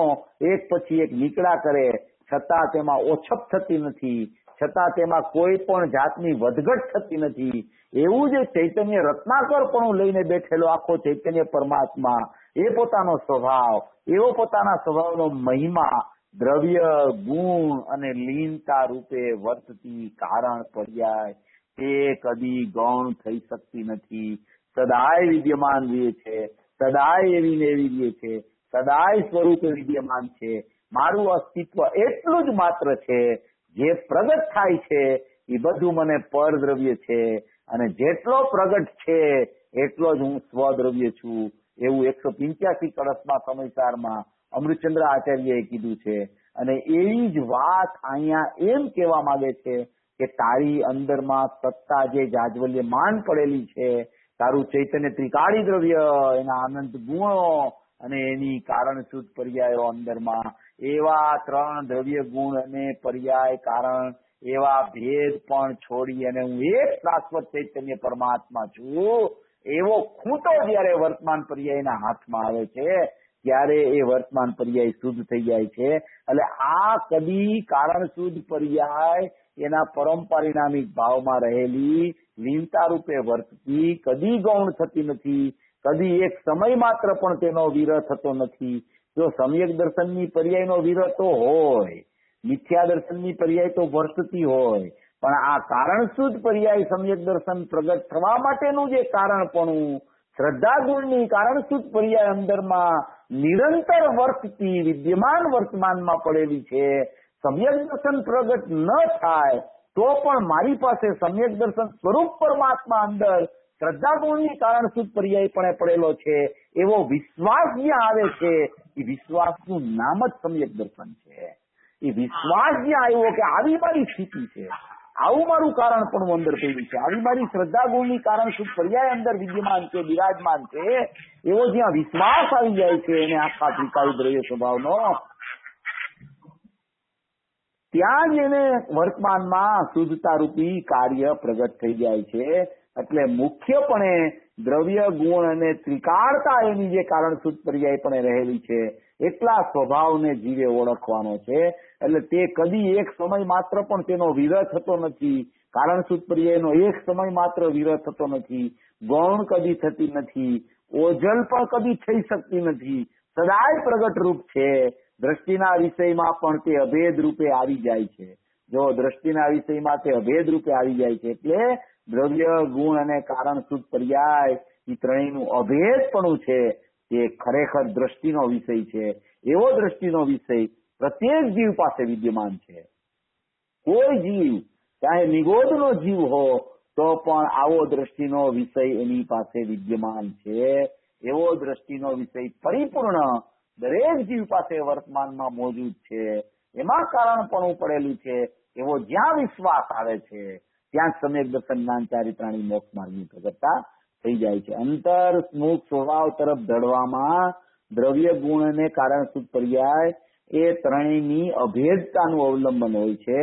એક પછી એક નીકળ્યા કરે, છતાં તેમાં ઓછપ થતી નથી, છતાં તેમાં કોઈ પણ જાતની વધઘટ થતી નથી. એવું જે ચૈતન્ય રત્નાકરપણું લઈને બેઠેલો આખો ચૈતન્ય પરમાત્મા, એ પોતાનો સ્વભાવ, એવો પોતાના સ્વભાવનો મહિમા દ્રવ્ય, ગુણ અને લીનતા રૂપે વર્તતી કારણ પર્યાય તે કદી ગૌણ થઈ શકતી નથી. સદાય વિદ્યમાન રહે છે, સદાય એવી ને એવી રહે છે, સદાય સ્વરૂપે વિદ્યમાન છે. મારું અસ્તિત્વ એટલું જ માત્ર છે, જે પ્રગટ થાય છે એ બધું મને પરદ્રવ્ય છે, અને જેટલો પ્રગટ છે એટલો જ હું સ્વદ્રવ્ય છું. એવું 185 કળશમાં સમયસારમાં અમૃતચંદ્ર આચાર્યએ કીધું છે. અને એવી જ વાત અહીંયા એમ કહેવા માંગે છે કે તારી અંદરમાં સત્તા જે જાજ્વલ્યમાન પડેલી છે, તારું ચૈતન્ય ત્રિકાળી દ્રવ્ય, એના અનંત ગુણો અને એની કારણસૂત્ર પર્યાયો અંદરમાં, એવા 3 દ્રવ્ય ગુણ અને પર્યાય કારણ એવા ભેદ પણ છોડી અને હું એક શાશ્વત ચૈતન્ય પરમાત્મા છું, એવો ખૂંટો જયારે વર્તમાન પર્યાયના હાથમાં આવે છે ત્યારે એ વર્તમાન પર્યાય શુદ્ધ થઈ જાય છે. એટલે આ કદી કારણ શુદ્ધ પર્યાય એના પરમ પરિણામિક ભાવમાં રહેલી લીનતા રૂપે વર્તતી કદી ગૌણ થતી નથી, કદી એક સમય માત્ર પણ તેનો વિરહ થતો નથી. જો સમ્યક દર્શનની પર્યાયનો વિરહ તો હોય, મિથ્યા દર્શનની પર્યાય તો વર્તતી હોય, પણ આ કારણસૂદ પર્યાય સમ્યક દર્શન પ્રગટ થવા માટેનું જે કારણપણું, શ્રદ્ધા ગુણની કારણસૂદ પર્યાય અંદરમાં નિરંતર વર્તતી વિદ્યમાન વર્તમાનમાં પડેલી છે. સમ્યક દર્શન પ્રગટ ન થાય તો પણ મારી પાસે સમ્યક દર્શન સ્વરૂપ પરમાત્મા અંદર શ્રદ્ધા ગુણની કારણસૂદ પર્યાય પણ પડેલો છે એવો વિશ્વાસ જ્યાં આવે છે, એ વિશ્વાસનું નામ જ સમ્યક દર્શન છે. એ વિશ્વાસ જ્યાં આવ્યો કે આવી મારી સ્થિતિ છે, આવું મારું કારણ પણ અંદર પડ્યું છે, આવી મારી શ્રદ્ધા ગુણની કારણસૂદ પર્યાય અંદર વિદ્યમાન છે, બિરાજમાન છે, એવો જ્યાં વિશ્વાસ આવી જાય છે એને આખા ત્રિકાળ દ્રવ્ય સ્વભાવનો, ત્યાં જ એને વર્તમાનમાં શુદ્ધતા રૂપી કાર્ય પ્રગટ થઈ જાય છે. એટલે મુખ્યપણે દ્રવ્ય ગુણ અને ત્રિકાળતા એની જે કારણસૂદ પર્યાય પણ રહેલી છે એટલા સ્વભાવને જીવે ઓળખવાનો છે. એટલે તે કદી એક સમય માત્ર પણ તેનો વિરહ થતો નથી, કારણસૂદ પર્યાયનો એક સમય માત્ર વિરહ થતો નથી, ગૌણ કદી થતી નથી, ઓજલ પણ કદી થઈ શકતી નથી, સદાય પ્રગટ રૂપ છે. દ્રષ્ટિના વિષયમાં પણ તે અભેદ રૂપે આવી જાય છે. જો દ્રષ્ટિના વિષયમાં તે અભેદ રૂપે આવી જાય છે એટલે દ્રવ્ય ગુણ અને કારણસૂદ પર્યાય એ ત્રણેયનું અભેદપણું છે તે ખરેખર દ્રષ્ટિનો વિષય છે. એવો દ્રષ્ટિનો વિષય પ્રત્યેક જીવ પાસે વિદ્યમાન છે. કોઈ જીવ ચાહે નિગોદનો જીવ હો તો પણ આવો દ્રષ્ટિનો વિષય એની પાસે વિદ્યમાન છે. એવો દ્રષ્ટિનો વિષય પરિપૂર્ણ દરેક જીવ પાસે વર્તમાનમાં મોજૂદ છે. એમાં કારણપણું પડેલું છે એવો જ્યાં વિશ્વાસ આવે છે ત્યાં સમ્યક દર્શન જ્ઞાન ચારિત્રાણી મોક્ષ માર્ગની પ્રગટતા થઈ જાય છે. અંતર સ્મુખ સ્વભાવ તરફ ધડવામાં દ્રવ્ય ગુણ અને કારણસૂદ પર્યાય એ ત્રણેયની અભેદતાનું અવલંબન હોય છે.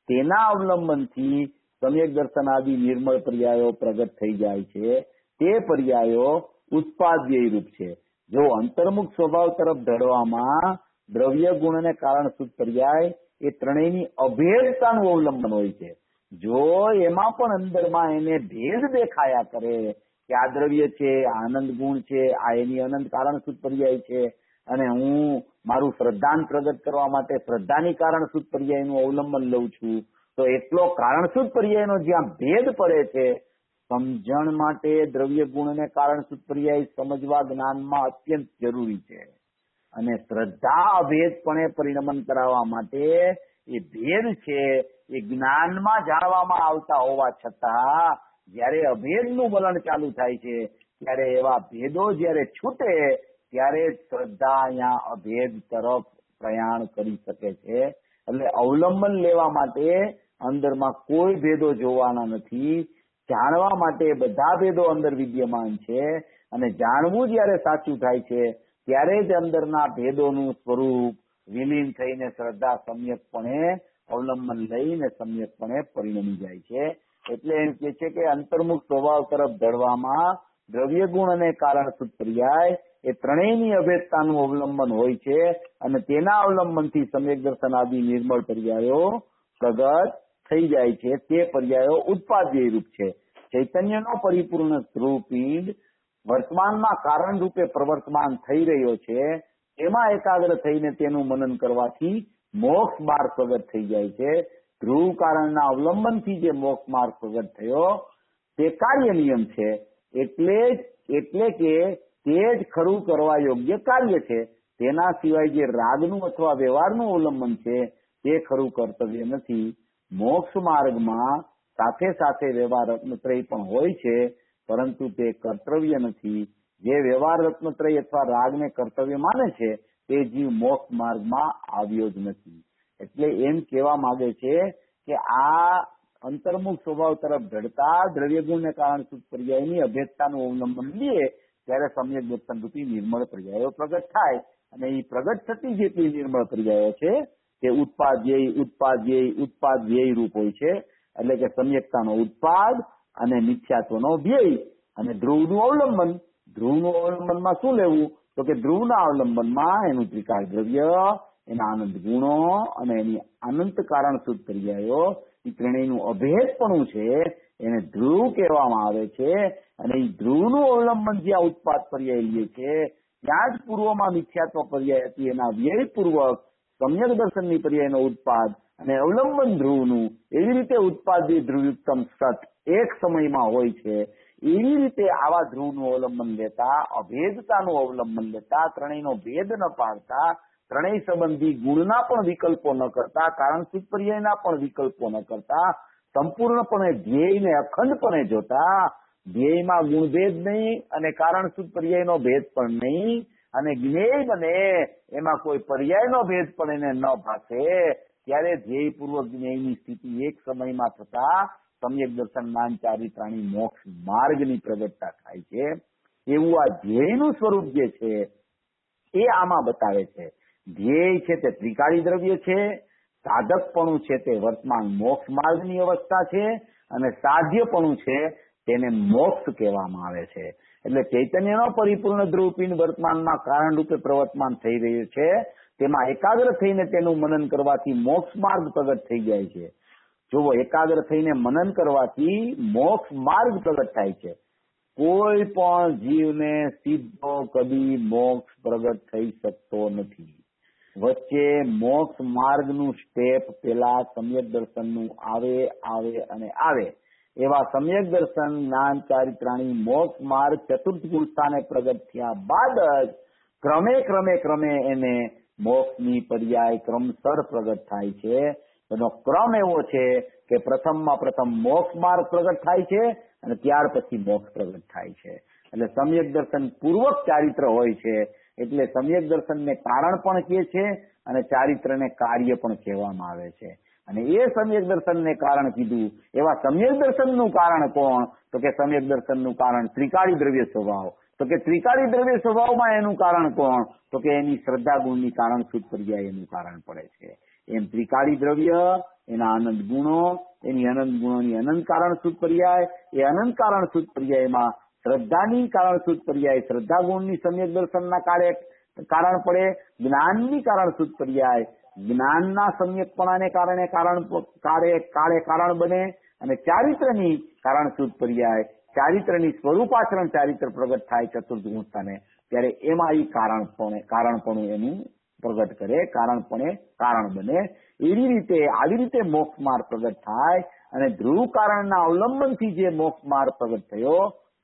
તેના અવલંબનથી સમ્યક દર્શન આદિ નિર્મળ પર્યાયો પ્રગટ થઈ જાય છે. તે પર્યાયો ઉત્પાદ્ય રૂપ છે. જો અંતર્મુખ સ્વભાવ તરફ ધડવામાં દ્રવ્ય ગુણ અને કારણસૂદ પર્યાય એ ત્રણેયની અભેદતાનું અવલંબન હોય છે. જો એમાં પણ અંદરમાં એને ભેદ દેખાયા કરે કે આ દ્રવ્ય છે, આનંદ ગુણ છે, આ એની અનંત કારણસૂદ પર્યાય છે, અને હું મારું શ્રદ્ધાન પ્રગટ કરવા માટે શ્રદ્ધાની કારણસૂદ પર્યાયનું અવલંબન લઉં છું, તો એટલો કારણસૂદ પર્યાયનો જ્યાં ભેદ પડે છે, સમજણ માટે દ્રવ્ય ગુણ અને કારણસૂદ પર્યાય સમજવા જ્ઞાનમાં અત્યંત જરૂરી છે. અને શ્રદ્ધા અભેદપણે પરિણમન કરાવવા માટે એ ભેદ છે એ જ્ઞાનમાં જાણવામાં આવતા હોવા છતાં જયારે અભેદનું વલણ ચાલુ થાય છે ત્યારે એવા ભેદો જયારે છૂટે ત્યારે શ્રદ્ધા અહીંયા અભેદ તરફ પ્રયાણ કરી શકે છે. એટલે અવલંબન લેવા માટે અંદરમાં કોઈ ભેદો જોવાના નથી, જાણવા માટે બધા ભેદો અંદર વિદ્યમાન છે. અને જાણવું જયારે સાચું થાય છે ત્યારે જ અંદરના ભેદોનું સ્વરૂપ વિલીન થઈને શ્રદ્ધા સમ્યકપણે અવલંબન લઈને સમ્યકપણે પરિણમી જાય છે. એટલે એમ કે છે કે અંતર્મુખ સ્વભાવ તરફ ધડવામાં દ્રવ્ય ગુણ અને કારણસૂદ પર્યાય એ ત્રણેયની અભેદતાનું અવલંબન હોય છે. અને તેના અવલંબનથી સમ્યક દર્શન આદિ નિર્મળ પર્યાયો પ્રગટ થઈ જાય છે. તે પર્યાયો ઉત્પાદ્ય રૂપ છે. ચૈતન્યનો પરિપૂર્ણ ધ્રુવપિંડ વર્તમાનમાં કારણ રૂપે પ્રવર્તમાન થઈ રહ્યો છે, એમાં એકાગ્ર થઈને તેનું મનન કરવાથી મોક્ષ માર્ગ પ્રગટ થઈ જાય છે. ધ્રુવ કારણના અવલંબનથી જે મોક્ષ માર્ગ પ્રગટ થયો તે કાર્ય નિયમ છે. એટલે કે તે જ ખરું કરવા યોગ્ય કાર્ય છે. તેના સિવાય જે રાગનું અથવા વ્યવહારનું અવલંબન છે તે ખરું કર્તવ્ય નથી. મોક્ષ માર્ગમાં સાથે સાથે વ્યવહાર રત્નત્રય પણ હોય છે, પરંતુ તે કર્તવ્ય નથી. જે વ્યવહાર રત્નત્રય અથવા રાગને કર્તવ્ય માને છે તે જીવ મોક્ષ માર્ગમાં આવ્યો જ નથી. એટલે એમ કહેવા માંગે છે કે આ અંતર્મુખ સ્વભાવ તરફ ધડતા દ્રવ્ય ગુણ ને કારણસૂદ પર્યાયની અભેદતાનું અવલંબન લઈએ ત્યારે સમ્યક દર્શન રૂપી નિર્મળ પર્યાયો પ્રગટ થાય. અને એ પ્રગટ થતી જેટલી નિર્મળ પર્યાયો છે તે ઉત્પાદ્ય રૂપ હોય છે. એટલે કે સમ્યકતાનો ઉત્પાદ અને મિથ્યાત્વનો વ્યય અને ધ્રુવનું અવલંબન. ધ્રુવનું અવલંબનમાં શું લેવું તો કે ધ્રુવના અવલંબનમાં એનું ત્રિકાળ દ્રવ્ય, એના આનંદ ગુણો અને એની અનંત કારણસૂદ પર્યાયો એ ત્રણેયનું અભેદપણું છે એને ધ્રુવ કહેવામાં આવે છે. અને એ ધ્રુવનું અવલંબન જ્યાં ઉત્પાદ પર્યાય લે છે ત્યાં જ પૂર્વમાં મિથ્યાત્વ પર્યાય હતી એના વ્યયપૂર્વક સમ્યક દર્શનની પર્યાયનો ઉત્પાદ અને અવલંબન ધ્રુવનું એવી રીતે ઉત્પાદ્ય ધ્રુવયુક્તમ સત એક સમયમાં હોય છે, એવી રીતે આવા ધ્રુવનું અવલંબન લેતા, અભેદતાનું અવલંબન લેતા, ત્રણેયનો ભેદ ન પાડતા, ત્રણેય સંબંધી ગુણના પણ વિકલ્પો ન કરતા, કારણસૂચ પર્યાયના પણ વિકલ્પો ન કરતા, સંપૂર્ણપણે ધ્યેયને અખંડપણે જોતા, ધ્યેયમાં ગુણભેદ નહીં અને કારણસૂચ પર્યાયનો ભેદ પણ નહીં, અને જ્ઞેય બને એમાં કોઈ પર્યાયનો ભેદ પણ એને ન ભાસે, ત્યારે ધ્યેયપૂર્વક જ્ઞેયની સ્થિતિ એક સમયમાં થતા સમ્યક દર્શન જ્ઞાન ચારિત્રાણી મોક્ષ માર્ગની પ્રગટતા થાય છે. એવું આ ધ્યેયનું સ્વરૂપ જે છે એ આમાં બતાવે છે. ધ્યેય છે તે ત્રિકાળી દ્રવ્ય છે, સાધકપણું છે તે વર્તમાન મોક્ષ માર્ગની અવસ્થા છે, અને સાધ્યપણું છે તેને મોક્ષ કહેવામાં આવે છે. એટલે ચૈતન્યનો પરિપૂર્ણ ધ્રુવપિંડ વર્તમાનમાં કારણ રૂપે પ્રવર્તમાન થઈ રહ્યું છે, તેમાં એકાગ્ર થઈને તેનું મનન કરવાથી મોક્ષ માર્ગ પ્રગટ થઈ જાય છે. જુઓ, એકાગ્ર થઈને મનન કરવાથી મોક્ષ માર્ગ પ્રગટ થાય છે. કોઈ પણ જીવને સીધો કદી મોક્ષ પ્રગટ થઈ શકતો નથી. વચ્ચે મોક્ષ માર્ગનું સ્ટેપ પેલા સમ્યક દર્શનનું આવે. એવા સમ્યક દર્શન જ્ઞાન ચારિત્રાણી મોક્ષ માર્ગ ચતુર્થ ગુણ સ્થાને પ્રગટ થયા બાદ જ ક્રમે એને મોક્ષની પર્યાય ક્રમસર પ્રગટ થાય છે. એનો ક્રમ એવો છે કે પ્રથમ મોક્ષ માર્ગ પ્રગટ થાય છે અને ત્યાર પછી મોક્ષ પ્રગટ થાય છે. એટલે સમ્યક દર્શન પૂર્વક ચારિત્ર હોય છે, એટલે સમ્યક દર્શનને કારણ પણ કહે છે અને ચારિત્રને કાર્ય પણ કહેવામાં આવે છે. અને એ સમ્યક દર્શનને કારણ કીધું, એવા સમ્યક દર્શનનું કારણ કોણ? તો કે સમ્યક દર્શનનું કારણ ત્રિકાળી દ્રવ્ય સ્વભાવ. તો કે ત્રિકાળી દ્રવ્ય સ્વભાવમાં એનું કારણ કોણ? તો કે એની શ્રદ્ધા ગુણની કારણ સૂત પર્યાય એનું કારણ પડે છે. એમ ત્રિકાળી દ્રવ્ય, એના અનંત ગુણો, એની અનંત ગુણોની અનંત કારણ સૂત પર્યાય, એ અનંત કારણ સૂત પર્યાયમાં શ્રદ્ધાની કારણ સૂત પર્યાય શ્રદ્ધા ગુણની સમ્યક દર્શનના કારણ પડે, જ્ઞાનની કારણ સૂત પર્યાય જ્ઞાનના સમ્યકપણાને કારણે કારણ બને, અને ચારિત્રની કારણ સૂત પર્યાય ચારિત્રની સ્વરૂપાચરણ ચારિત્ર પ્રગટ થાય ચતુર્થ ગુણ સ્થાને, ત્યારે એમાં એ કારણપણું એનું પ્રગટ કરે, કારણપણે કારણ બને. આવી રીતે મોક્ષ માર્ગ પ્રગટ થાય, અને ધ્રુવ કારણના અવલંબનથી જે મોક્ષ માર્ગ પ્રગટ થયો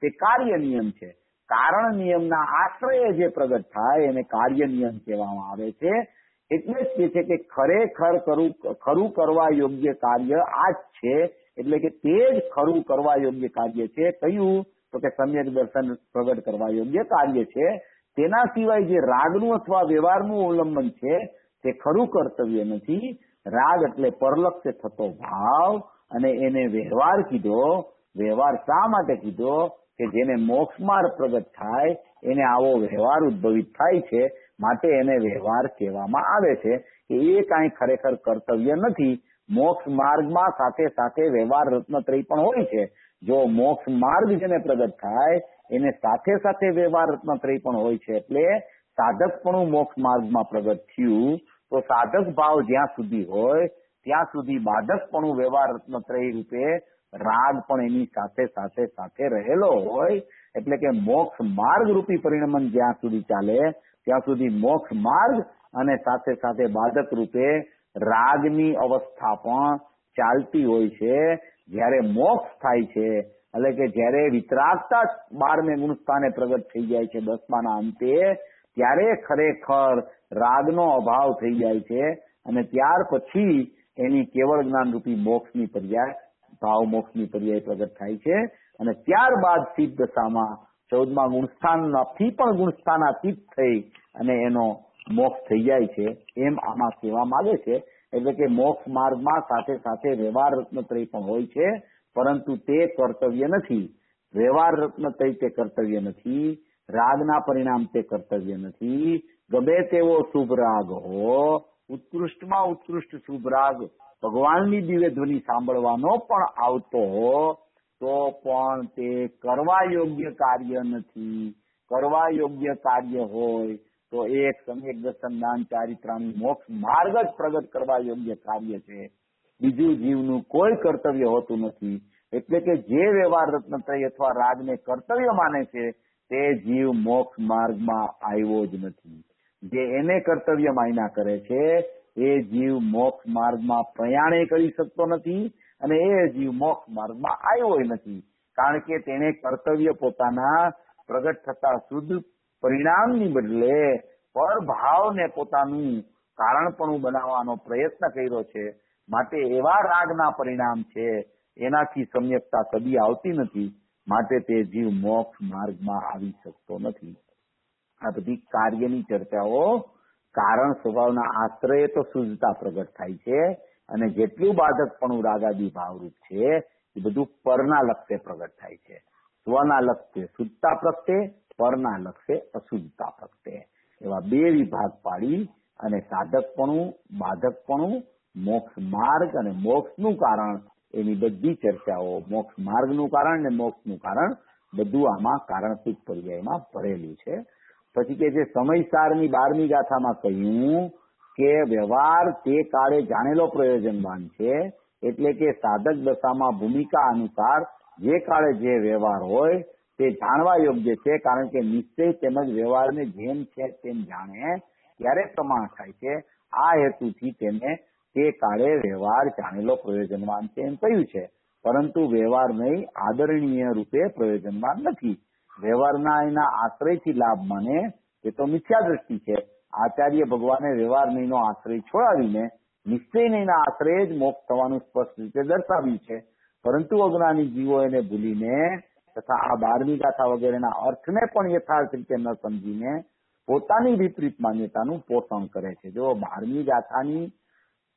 તે કાર્ય નિયમ છે. કારણ નિયમના આશ્રયે જે પ્રગટ થાય એને કાર્ય નિયમ કહેવામાં આવે છે. એટલે જ કહે છે કે ખરેખર ખરું કરવા યોગ્ય કાર્ય આ જ છે. એટલે કે તે જ ખરું કરવા યોગ્ય કાર્ય છે. કયું? તો કે સમ્યક દર્શન પ્રગટ કરવા યોગ્ય કાર્ય છે. તેના સિવાય જે રાગનું અથવા વ્યવહારનું અવલંબન છે તે ખરું કર્તવ્ય નથી. રાગ એટલે પરલક્ષ્ય થતો ભાવ, અને એને વ્યવહાર કીધો. વ્યવહાર શા માટે કીધો? કે જેને મોક્ષ માર્ગ પ્રગટ થાય એને આવો વ્યવહાર ઉદ્ભવિત થાય છે, માટે એને વ્યવહાર કહેવામાં આવે છે. કે એ કાંઈ ખરેખર કર્તવ્ય નથી. મોક્ષ માર્ગમાં સાથે સાથે વ્યવહાર રત્નત્રય પણ હોય છે. જો મોક્ષ માર્ગ જેને પ્રગટ થાય એને સાથે સાથે વ્યવહાર રત્નત્રય પણ હોય છે. એટલે સાધકપણું મોક્ષ માર્ગમાં પ્રગટ થયું તો સાધક ભાવ જ્યાં સુધી હોય ત્યાં સુધી બાધકપણું વ્યવહાર રત્નત્રય રૂપે રાગ પણ એની સાથે રહેલો હોય. એટલે કે મોક્ષ માર્ગ રૂપી પરિણમન જ્યાં સુધી ચાલે ત્યાં સુધી મોક્ષ માર્ગ અને સાથે સાથે બાધક રૂપે રાગની અવસ્થા પણ ચાલતી હોય છે. જ્યારે મોક્ષ થાય છે, એટલે કે જ્યારે વિતરાગતા 12મે ગુણ સ્થાને પ્રગટ થઈ જાય છે 10માના અંતે, ત્યારે ખરેખર રાગનો અભાવ થઈ જાય છે, અને ત્યાર પછી એની કેવળ જ્ઞાન રૂપી મોક્ષની પર્યાય ભાવ મોક્ષની પર્યાય પ્રગટ થાય છે. અને ત્યારબાદ સિદ્ધ દશામાં 14મા ગુણસ્થાનથી પણ ગુણસ્થાનાતીત થઈ અને એનો મોક્ષ થઈ જાય છે. એમ આમાં કહેવામાં આવે છે. એટલે કે મોક્ષ માર્ગમાં સાથે સાથે વ્યવહાર રત્નત્રય પણ હોય છે, પરંતુ તે કર્તવ્ય નથી. વ્યવહાર રત્નત્રય તે કર્તવ્ય નથી. રાગના પરિણામ તે કર્તવ્ય નથી. ગમે તેવો શુભ રાગ હો, ઉત્કૃષ્ટમાં ઉત્કૃષ્ટ શુભ રાગ ભગવાનની દિવ્ય ધ્વનિ સાંભળવાનો પણ આવતો હો, તો પણ તે કરવા યોગ્ય કાર્ય નથી. કરવા યોગ્ય કાર્ય હોય તો એક સમ્યક દર્શન જ્ઞાન ચારિત્રાણી મોક્ષ માર્ગ જ પ્રગટ કરવા યોગ્ય કાર્ય છે. બીજું જીવનું કોઈ કર્તવ્ય હોતું નથી. એટલે કે જે વ્યવહાર રત્નત્રય અથવા રાગને કર્તવ્ય માને છે તે જીવ મોક્ષ માર્ગમાં આવ્યો જ નથી. જે એને કર્તવ્ય માન્યા કરે છે એ જીવ મોક્ષ માર્ગમાં પ્રયાણે કરી શકતો નથી અને એ જીવ મોક્ષ માર્ગમાં આવ્યો નથી, કારણ કે તેને કર્તવ્ય પોતાના પ્રગટ થતા શુદ્ધ પરિણામની બદલે પરભાવને પોતાનું કારણપણું બનાવવાનો પ્રયત્ન કર્યો છે. માટે એવા રાગના પરિણામ છે, એનાથી સમ્યકતા કદી આવતી નથી, માટે તે જીવ મોક્ષ માર્ગમાં આવી શકતો નથી. આ બધી કાર્યની ચર્ચાઓ કારણ સ્વભાવના આશ્રયે તો શુદ્ધતા પ્રગટ થાય છે, અને જેટલું બાધકપણું રાગાદી ભાવરૂપ છે એ બધું પરના લક્ષે પ્રગટ થાય છે. સ્વના લક્ષે શુદ્ધતા પ્રગટે, પરના લક્ષે અશુદ્ધતા પ્રગટે. એવા બે વિભાગ પાડી અને સાધકપણું, બાધકપણું, મોક્ષ માર્ગ અને મોક્ષનું કારણ, એની બધી ચર્ચાઓ, મોક્ષ માર્ગનું કારણ અને મોક્ષનું કારણ બધું આમાં કારણસૂચ પર્યાયમાં ભરેલું છે. પછી કે જે સમયસારની 12મી ગાથામાં કહ્યું કે વ્યવહાર તે કાળે જાણેલો પ્રયોજનવાન છે, એટલે કે સાધક દશામાં ભૂમિકા અનુસાર જે કાળે જે વ્યવહાર હોય તે જાણવા યોગ્ય છે, કારણ કે નિશ્ચય તેમજ વ્યવહારને જેમ છે તેમ જાણે ત્યારે પ્રમાણ થાય છે. આ હેતુથી તેને તે કાળે વ્યવહાર જાણેલો પ્રયોજનવાન છે એમ કહ્યું છે, પરંતુ વ્યવહાર નહીં આદરણીય રૂપે પ્રયોજનવાન નથી. વ્યવહારના એના આશ્રયથી લાભ માને એ તો મિથ્યા દ્રષ્ટિ છે. આચાર્ય ભગવાને વ્યવહાર નહીંનો આશ્રય છોડાવીને નિશ્ચય નહીંના આશ્રય જ મોક્ષ થવાનું સ્પષ્ટ રીતે દર્શાવ્યું છે, પરંતુ અજ્ઞાની જીવો એને ભૂલીને તથા આ 12મી ગાથા વગેરેના અર્થને પણ યથાર્થ રીતે ન સમજીને પોતાની વિપરીત માન્યતાનું પોષણ કરે છે. જો 12મી ગાથાની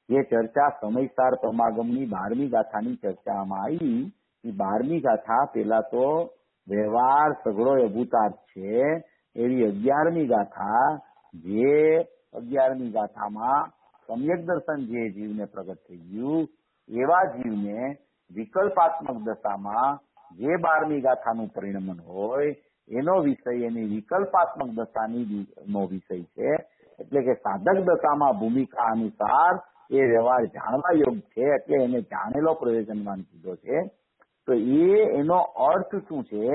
જે ચર્ચા સમયસાર પરમાગમની 12મી ગાથાની ચર્ચામાં આવી, એ 12મી ગાથા પેલા તો વ્યવહાર સઘળો અભૂતાર્થ છે એવી 11મી ગાથા, જે 11મી ગાથામાં સમ્યક દર્શન જે જીવને પ્રગટ થઈ ગયું એવા જીવને વિકલ્પાત્મક દશામાં જે 12મી ગાથાનું પરિણમન હોય એનો વિષય એની વિકલ્પાત્મક દશાની નો વિષય છે. એટલે કે સાધક દશામાં ભૂમિકા અનુસાર એ વ્યવહાર જાણવા યોગ્ય છે, એટલે એને જાણેલો પ્રયોજનવાન કીધો છે. તો એનો અર્થ શું છે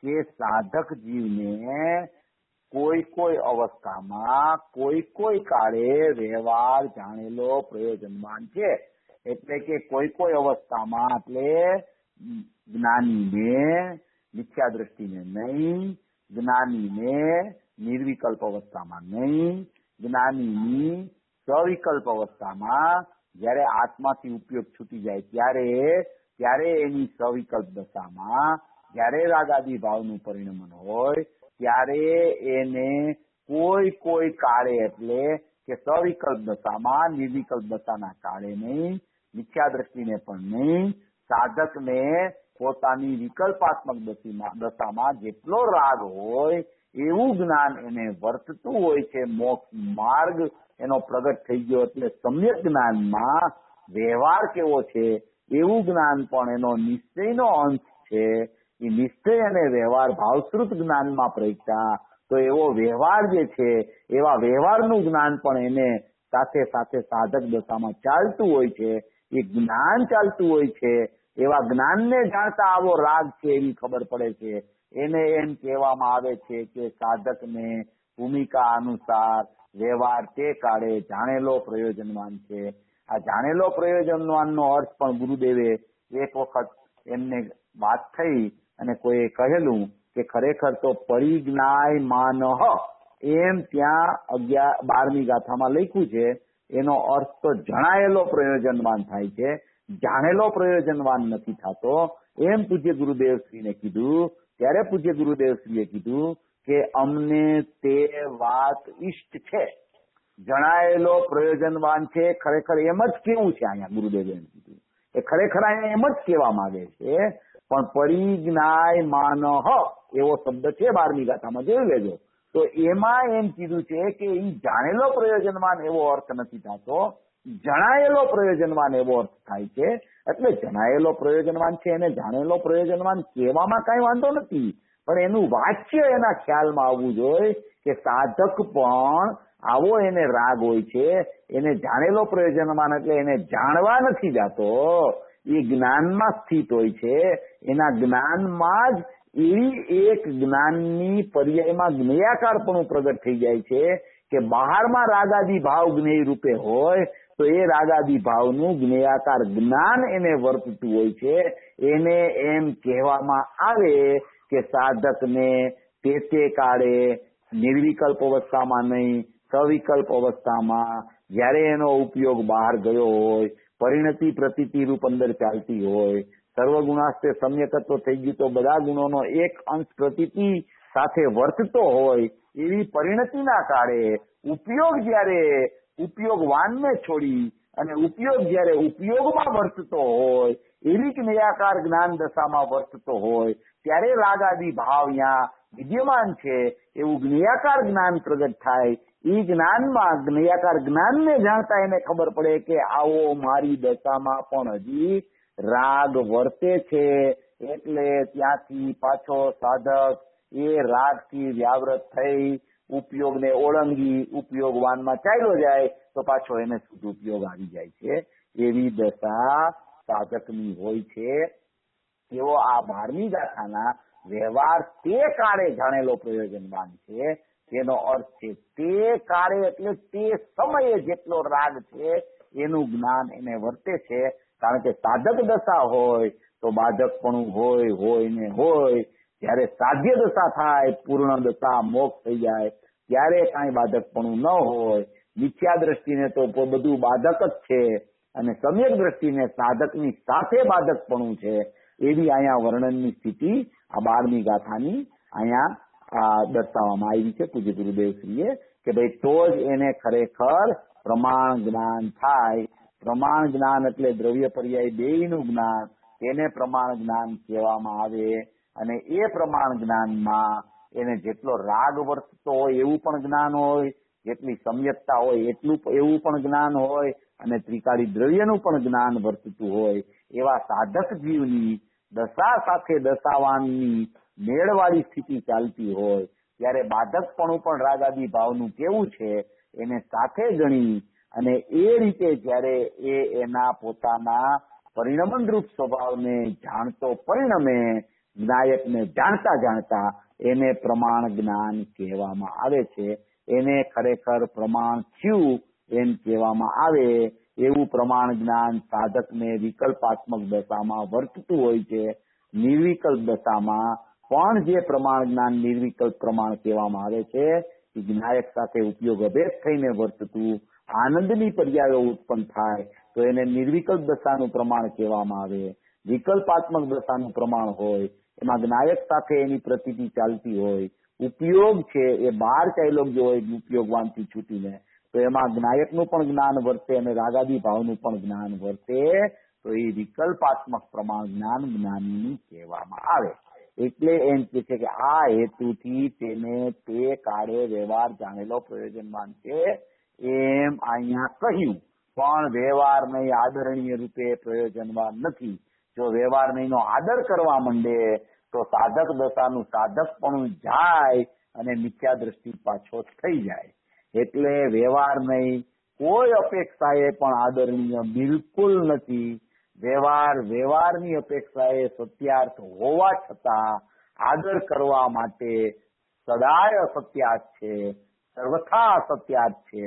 કે સાધક જીવને કોઈ અવસ્થામાં કોઈ કાળે વ્યવહાર જાણેલો પ્રયોજનવાન છે. એટલે કે કોઈ અવસ્થામાં, એટલે જ્ઞાનીને મિથ્યા દ્રષ્ટિને નહીં, જ્ઞાનીને નિર્વિકલ્પ અવસ્થામાં નહીં, જ્ઞાનીની સવિકલ્પ અવસ્થામાં જયારે આત્માથી ઉપયોગ છૂટી જાય ત્યારે એની સવિકલ્પ દશામાં જયારે રાગાદી ભાવનું પરિણમન હોય ત્યારે એને કોઈ કાળે, એટલે કે સવિકલ્પ દશામાં, નિર્વિકલ્પ દશાના કાળે નહીં, મિથ્યા દ્રષ્ટિને પણ નહીં, સાધકને પોતાની વિકલ્પાત્મક દશામાં જેટલો રાગ હોય એવું જ્ઞાન એને વર્તતું હોય છે. મોક્ષ માર્ગ એનો પ્રગટ થઈ ગયો એટલે સમ્યક જ્ઞાનમાં વ્યવહાર કેવો છે એવું જ્ઞાન પણ એનો નિશ્ચયનો અંશ છે. એ નિશ્ચય અને વ્યવહાર ભાવશ્રુત જ્ઞાનમાં પ્રગટ્યા તો એવો વ્યવહાર જે છે એવા વ્યવહારનું જ્ઞાન પણ એને સાથે સાથે સાધક દશામાં ચાલતું હોય છે. એ જ્ઞાન ચાલતું હોય છે, એવા જ્ઞાનને જાણતા આવો રાગ છે એવી ખબર પડે છે. એને એમ કહેવામાં આવે છે કે સાધકને ભૂમિકા અનુસાર વ્યવહાર તે કાળે જાણેલો પ્રયોજનવાન છે. આ જાણેલો પ્રયોજનવાનનો અર્થ પણ ગુરુદેવે એક વખત એમને વાત થઈ અને કોઈએ કહેલું કે ખરેખર તો પરિજ્ઞાય માનહ એમ ત્યાં 12મી ગાથામાં લખ્યું છે. એનો અર્થ તો જણાયેલો પ્રયોજનવાન થાય છે, જાણેલો પ્રયોજનવાન નથી થતો એમ પૂજ્ય ગુરુદેવશ્રીને કીધું. ત્યારે પૂજ્ય ગુરુદેવશ્રીએ કીધું કે અમને તે વાત ઈષ્ટ છે, જણાયેલો પ્રયોજનવાન છે. ખરેખર એમ જ કેવું છે, અહીંયા ગુરુદેવે એમ કીધું એ ખરેખર અહીંયા એમ જ કહેવા માંગે છે. પણ પરિજ્ઞાય માનહ એવો શબ્દ છે 12મી ગાથામાં, જોઈ લેજો. તો એમાં એમ કીધું છે કે એ જાણેલો પ્રયોજનવાન એવો અર્થ નથી થતો, જણાયેલો પ્રયોજનવાન એવો અર્થ થાય છે. એટલે જણાયેલો પ્રયોજનવાન છે એને જાણેલો પ્રયોજનવાન કહેવામાં કઈ વાંધો નથી, પણ એનું વાચ્ય એના ખ્યાલમાં આવવું જોઈએ કે સાધક પણ આવો એને રાગ હોય છે, એને જાણેલો પ્રયોજનવાન એટલે એને જાણવા નથી જાતો, એ જ્ઞાનમાં સ્થિત હોય છે. એના જ્ઞાનમાં જ એવી એક જ્ઞાનની પર્યાયમાં જ્ઞેયાકારપણું પ્રગટ થઈ જાય છે. કે બહારમાં રાગાદી ભાવ જ્ઞેય રૂપે હોય તો એ રાગાદી ભાવનું જ્ઞેયાકાર જ્ઞાન એને વર્તતું હોય છે. એને એમ કહેવામાં આવે કે સાધકને તે કાળે નિર્વિકલ્પ અવસ્થામાં નહીં, સવિકલ્પ અવસ્થામાં જ્યારે એનો ઉપયોગ બહાર ગયો હોય, પરિણતિ પ્રતીતિ રૂપ અંદર ચાલતી હોય, સર્વગુણાસ્તે સમ્યકત્વ થઈ ગયું તો બધા ગુણોનો એક અંશ પ્રતીતિ સાથે વર્તતો હોય એવી પરિણતિના કાળે ઉપયોગ જ્યારે ઉપયોગવાનને છોડી અને ઉપયોગ જ્યારે ઉપયોગમાં વર્તતો હોય એવી જ્ઞેયાકાર જ્ઞાન દશામાં વર્તતો હોય ત્યારે રાગાદી ભાવ ત્યાં વિદ્યમાન છે એવું જ્ઞેયાકાર જ્ઞાન પ્રગટ થાય. એ જ્ઞાનમાં જ્ઞેયાકાર જ્ઞાનને જાણતા એને ખબર પડે કે આવો મારી દશામાં પણ હજી રાગ વર્તે છે, એટલે ત્યાંથી પાછો સાધક એ રાગથી વ્યાવૃત થઈ ઉપયોગને ઓળંગી ઉપયોગવાનમાં ચાલ્યો જાય તો પાછો એને શુદ્ધ ઉપયોગ આવી જાય છે. એવી દશા સાધકની હોય છે. એવો આ 12મી ગાથાના વ્યવહાર તે કાળે જાણેલો પ્રયોજનવાન છે. તેનો અર્થ છે તે કાળે એટલે તે સમયે જેટલો રાગ છે એનું જ્ઞાન એને વર્તે છે. કારણ કે સાધક દશા હોય તો બાધકપણું હોય ને હોય. જયારે સાધ્ય દશા થાય, પૂર્ણ દશા મોક્ષ થઈ જાય ત્યારે કાંઈ બાધકપણું ન હોય. મિથ્યા દ્રષ્ટિને તો બધું બાધક જ છે અને સમ્યક દ્રષ્ટિને સાધકની સાથે બાધકપણું છે. એવી અહીંયા વર્ણનની સ્થિતિ આ 12મી ગાથાની અહીંયા દર્શાવવામાં આવી છે પૂજ્ય ગુરુદેવશ્રીએ કે ભાઈ તો જ એને ખરેખર પ્રમાણ જ્ઞાન થાય. પ્રમાણ જ્ઞાન એટલે દ્રવ્ય પર્યાય બેયનું જ્ઞાન, તેને પ્રમાણ જ્ઞાન કહેવામાં આવે. અને એ પ્રમાણ જ્ઞાનમાં એને જેટલો રાગ વર્તતો હોય એવું પણ જ્ઞાન હોય, જેટલી સમ્યકતા હોય એવું પણ જ્ઞાન હોય અને ત્રિકાળી દ્રવ્યનું પણ જ્ઞાન વર્તતું હોય. એવા સાધક જીવની દશા સાથે દશાવાનની મેળવાળી સ્થિતિ ચાલતી હોય ત્યારે બાધકપણું પણ રાગાદી ભાવનું કેવું છે એને સાથે ગણી અને એ રીતે જયારે એ એના પોતાના પરિણમનરૂપ સ્વભાવને જાણતો પરિણમે, જ્ઞાયકને જાણતા એને પ્રમાણ જ્ઞાન કહેવામાં આવે છે. એને ખરેખર પ્રમાણ થયું એમ કહેવામાં આવે. એવું પ્રમાણ જ્ઞાન સાધકને વિકલ્પાત્મક દશામાં વર્તતું હોય છે. નિર્વિકલ્પ દશામાં પણ જે પ્રમાણ જ્ઞાન નિર્વિકલ્પ પ્રમાણ કહેવામાં આવે છે એ જ્ઞાયક સાથે ઉપયોગ અભેદ થઈને વર્તતું આનંદની પર્યાયો ઉત્પન્ન થાય તો એને નિર્વિકલ્પ દશાનું પ્રમાણ કહેવામાં આવે. વિકલ્પાત્મક દશાનું પ્રમાણ હોય એમાં જ્ઞાયક સાથે એની પ્રતીતિ ચાલતી હોય, ઉપયોગ છે એ બહાર ચાલ્યો ગયો હોય ઉપયોગવાનથી છૂટીને, તો એમાં જ્ઞાયકનું પણ જ્ઞાન વર્તે અને રાગાદી ભાવનું પણ જ્ઞાન વર્તે તો એ વિકલ્પાત્મક પ્રમાણ જ્ઞાનની કહેવામાં આવે. એટલે એમ કે છે કે આ હેતુથી તેને તે કાળે વ્યવહાર જાણેલો પ્રયોજનવાન છે એમ અહીંયા કહ્યું. પણ વ્યવહાર નહીં આદરણીય રૂપે પ્રયોજનવાન નથી. જો વ્યવહાર નહીંનો આદર કરવા માંડે તો સાધક દશાનું સાધકપણું જાય અને મિથ્યા દ્રષ્ટિ પાછો થઈ જાય. એટલે વ્યવહાર નહીં કોઈ અપેક્ષાએ પણ આદરણીય બિલકુલ નથી. વ્યવહારની અપેક્ષાએ સત્યાર્થ હોવા છતાં આદર કરવા માટે સદાય અસત્યાર્થ છે, સર્વથા અસત્યાર્થ છે.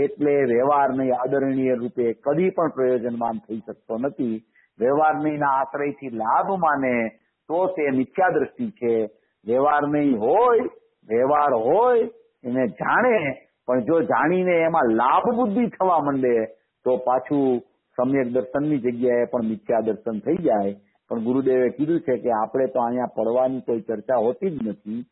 એટલે વ્યવહાર નહીં આદરણીય રૂપે કદી પણ પ્રયોજનવાન થઈ શકતો નથી. વ્યવહાર નહીંના આશ્રયથી લાભ માને તો તે મિથ્યા દ્રષ્ટિ છે. વ્યવહાર હોય એને જાણે પણ જો જાણીને એમાં લાભ બુદ્ધિ થવા માંડે તો પાછું સમ્યક દર્શનની જગ્યાએ પણ મિથ્યા દર્શન થઈ જાય. પણ ગુરુદેવે કીધું છે કે આપણે તો અહીંયા પડવાની કોઈ ચર્ચા હોતી જ નથી.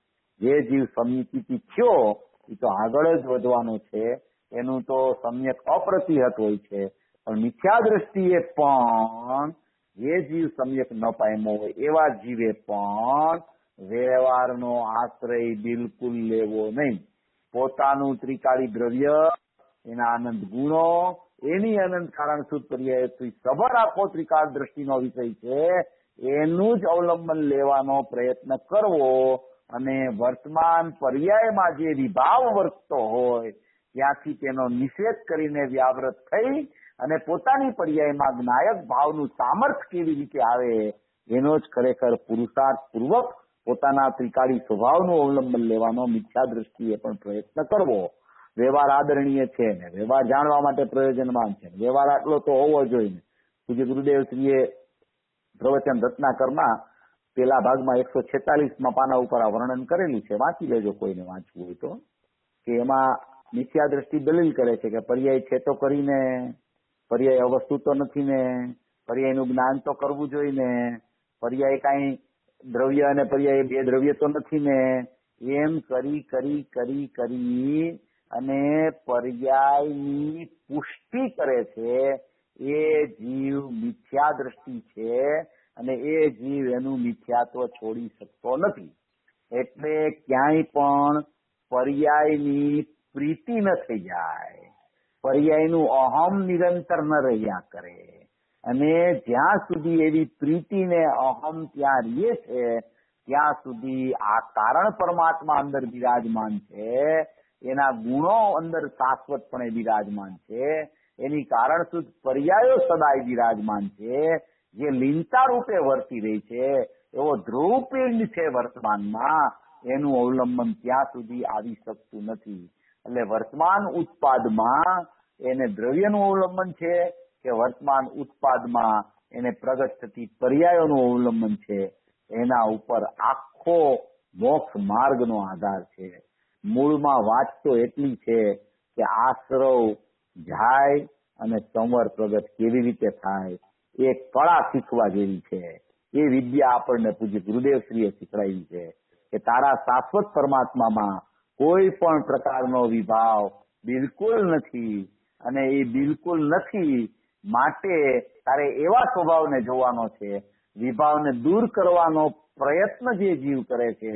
જે જીવ સમ્યકથી થયો એ તો આગળ જ વધવાનો છે. એનું તો સમ્યક અપ્રતિહત હોય છે. પણ મિથ્યા દ્રષ્ટિએ પણ જે જીવ સમ્યક ન પામ્યો હોય એવા જીવે પણ વ્યવહારનો આશ્રય બિલકુલ લેવો નહીં. પોતાનું ત્રિકાળી દ્રવ્ય, એના આનંદ ગુણો, એની અનંત કારણ શુદ્ધ પર્યાયથી સબર આખો ત્રિકાળ દ્રષ્ટિનો વિષય છે. એનું જ અવલંબન લેવાનો પ્રયત્ન કરવો અને વર્તમાન પર્યાયમાં જે વિભાવ વર્તતો હોય ત્યાંથી તેનો નિષેધ કરીને વ્યાવૃત થઈ અને પોતાની પર્યાયમાં જ્ઞાયક ભાવનું સામર્થ્ય કેવી રીતે આવે એનો જ ખરેખર પુરુષાર્થ પૂર્વક પોતાના ત્રિકાળી સ્વભાવનું અવલંબન લેવાનો મિથ્યા દ્રષ્ટિએ પણ પ્રયત્ન કરવો. વ્યવહાર આદરણીય છે ને વ્યવહાર જાણવા માટે પ્રયોજનવાન છે, વ્યવહાર આટલો તો હોવો જોઈએ. પૂજ્ય ગુરુદેવશ્રીએ પ્રવચન રત્નાકરમાં પેલા ભાગમાં 146માં પાના ઉપર આ વર્ણન કરેલું છે, વાંચી લેજો કોઈને વાંચવું હોય તો, કે એમાં મિથ્યા દ્રષ્ટિ દલીલ કરે છે કે પર્યાય છે તો કરીને, પર્યાય અવસ્તુ તો નથી ને, પર્યાયનું જ્ઞાન તો કરવું જોઈએ ને, પર્યાય કાંઈ દ્રવ્ય અને પર્યાય બે દ્રવ્ય તો નથી ને, એમ કરી કરી કરી કરી અને પર્યાયની પુષ્ટિ કરે છે. એ જીવ મિથ્યા દ્રષ્ટિ છે અને એ જીવ એનું મિથ્યાત્વ છોડી શકતો નથી. એટલે ક્યાંય પણ પર્યાયની પ્રીતિ ન થઈ જાય, પર્યાયનું અહમ નિરંતર ન રહ્યા કરે, અને જ્યાં સુધી એવી પ્રીતિ ને અહમ ત્યાં રહીએ છે ત્યાં સુધી આ કારણ પરમાત્મા અંદર બિરાજમાન છે, એના ગુણો અંદર શાશ્વતપણે બિરાજમાન છે, એની કારણ શુદ્ધ પર્યાયો સદાય બિરાજમાન છે, જે લીનતા રૂપે વર્તી રહી છે, એવો ધ્રુવપિંડ છે વર્તમાનમાં, એનું અવલંબન ત્યાં સુધી આવી શકતું નથી. એટલે વર્તમાન ઉત્પાદમાં એને દ્રવ્યનું અવલંબન છે કે વર્તમાન ઉત્પાદમાં એને પ્રગટ થતી પર્યાયોનું અવલંબન છે, એના ઉપર આખો મોક્ષ માર્ગનો આધાર છે. મૂળમાં વાત તો એટલી છે કે આશ્રવ જાય અને સંવર પ્રગટ કેવી રીતે થાય એ કળા શીખવા જેવી છે. એ વિદ્યા આપણને પૂજ્ય ગુરુદેવશ્રીએ શીખવાડી છે કે તારા શાશ્વત પરમાત્મામાં કોઈ પણ પ્રકારનો વિભાવ બિલકુલ નથી, અને એ બિલકુલ નથી માટે તારે એવા સ્વભાવને જોવાનો છે, વિભાવને દૂર કરવાનો પ્રયત્ન જે જીવ કરે છે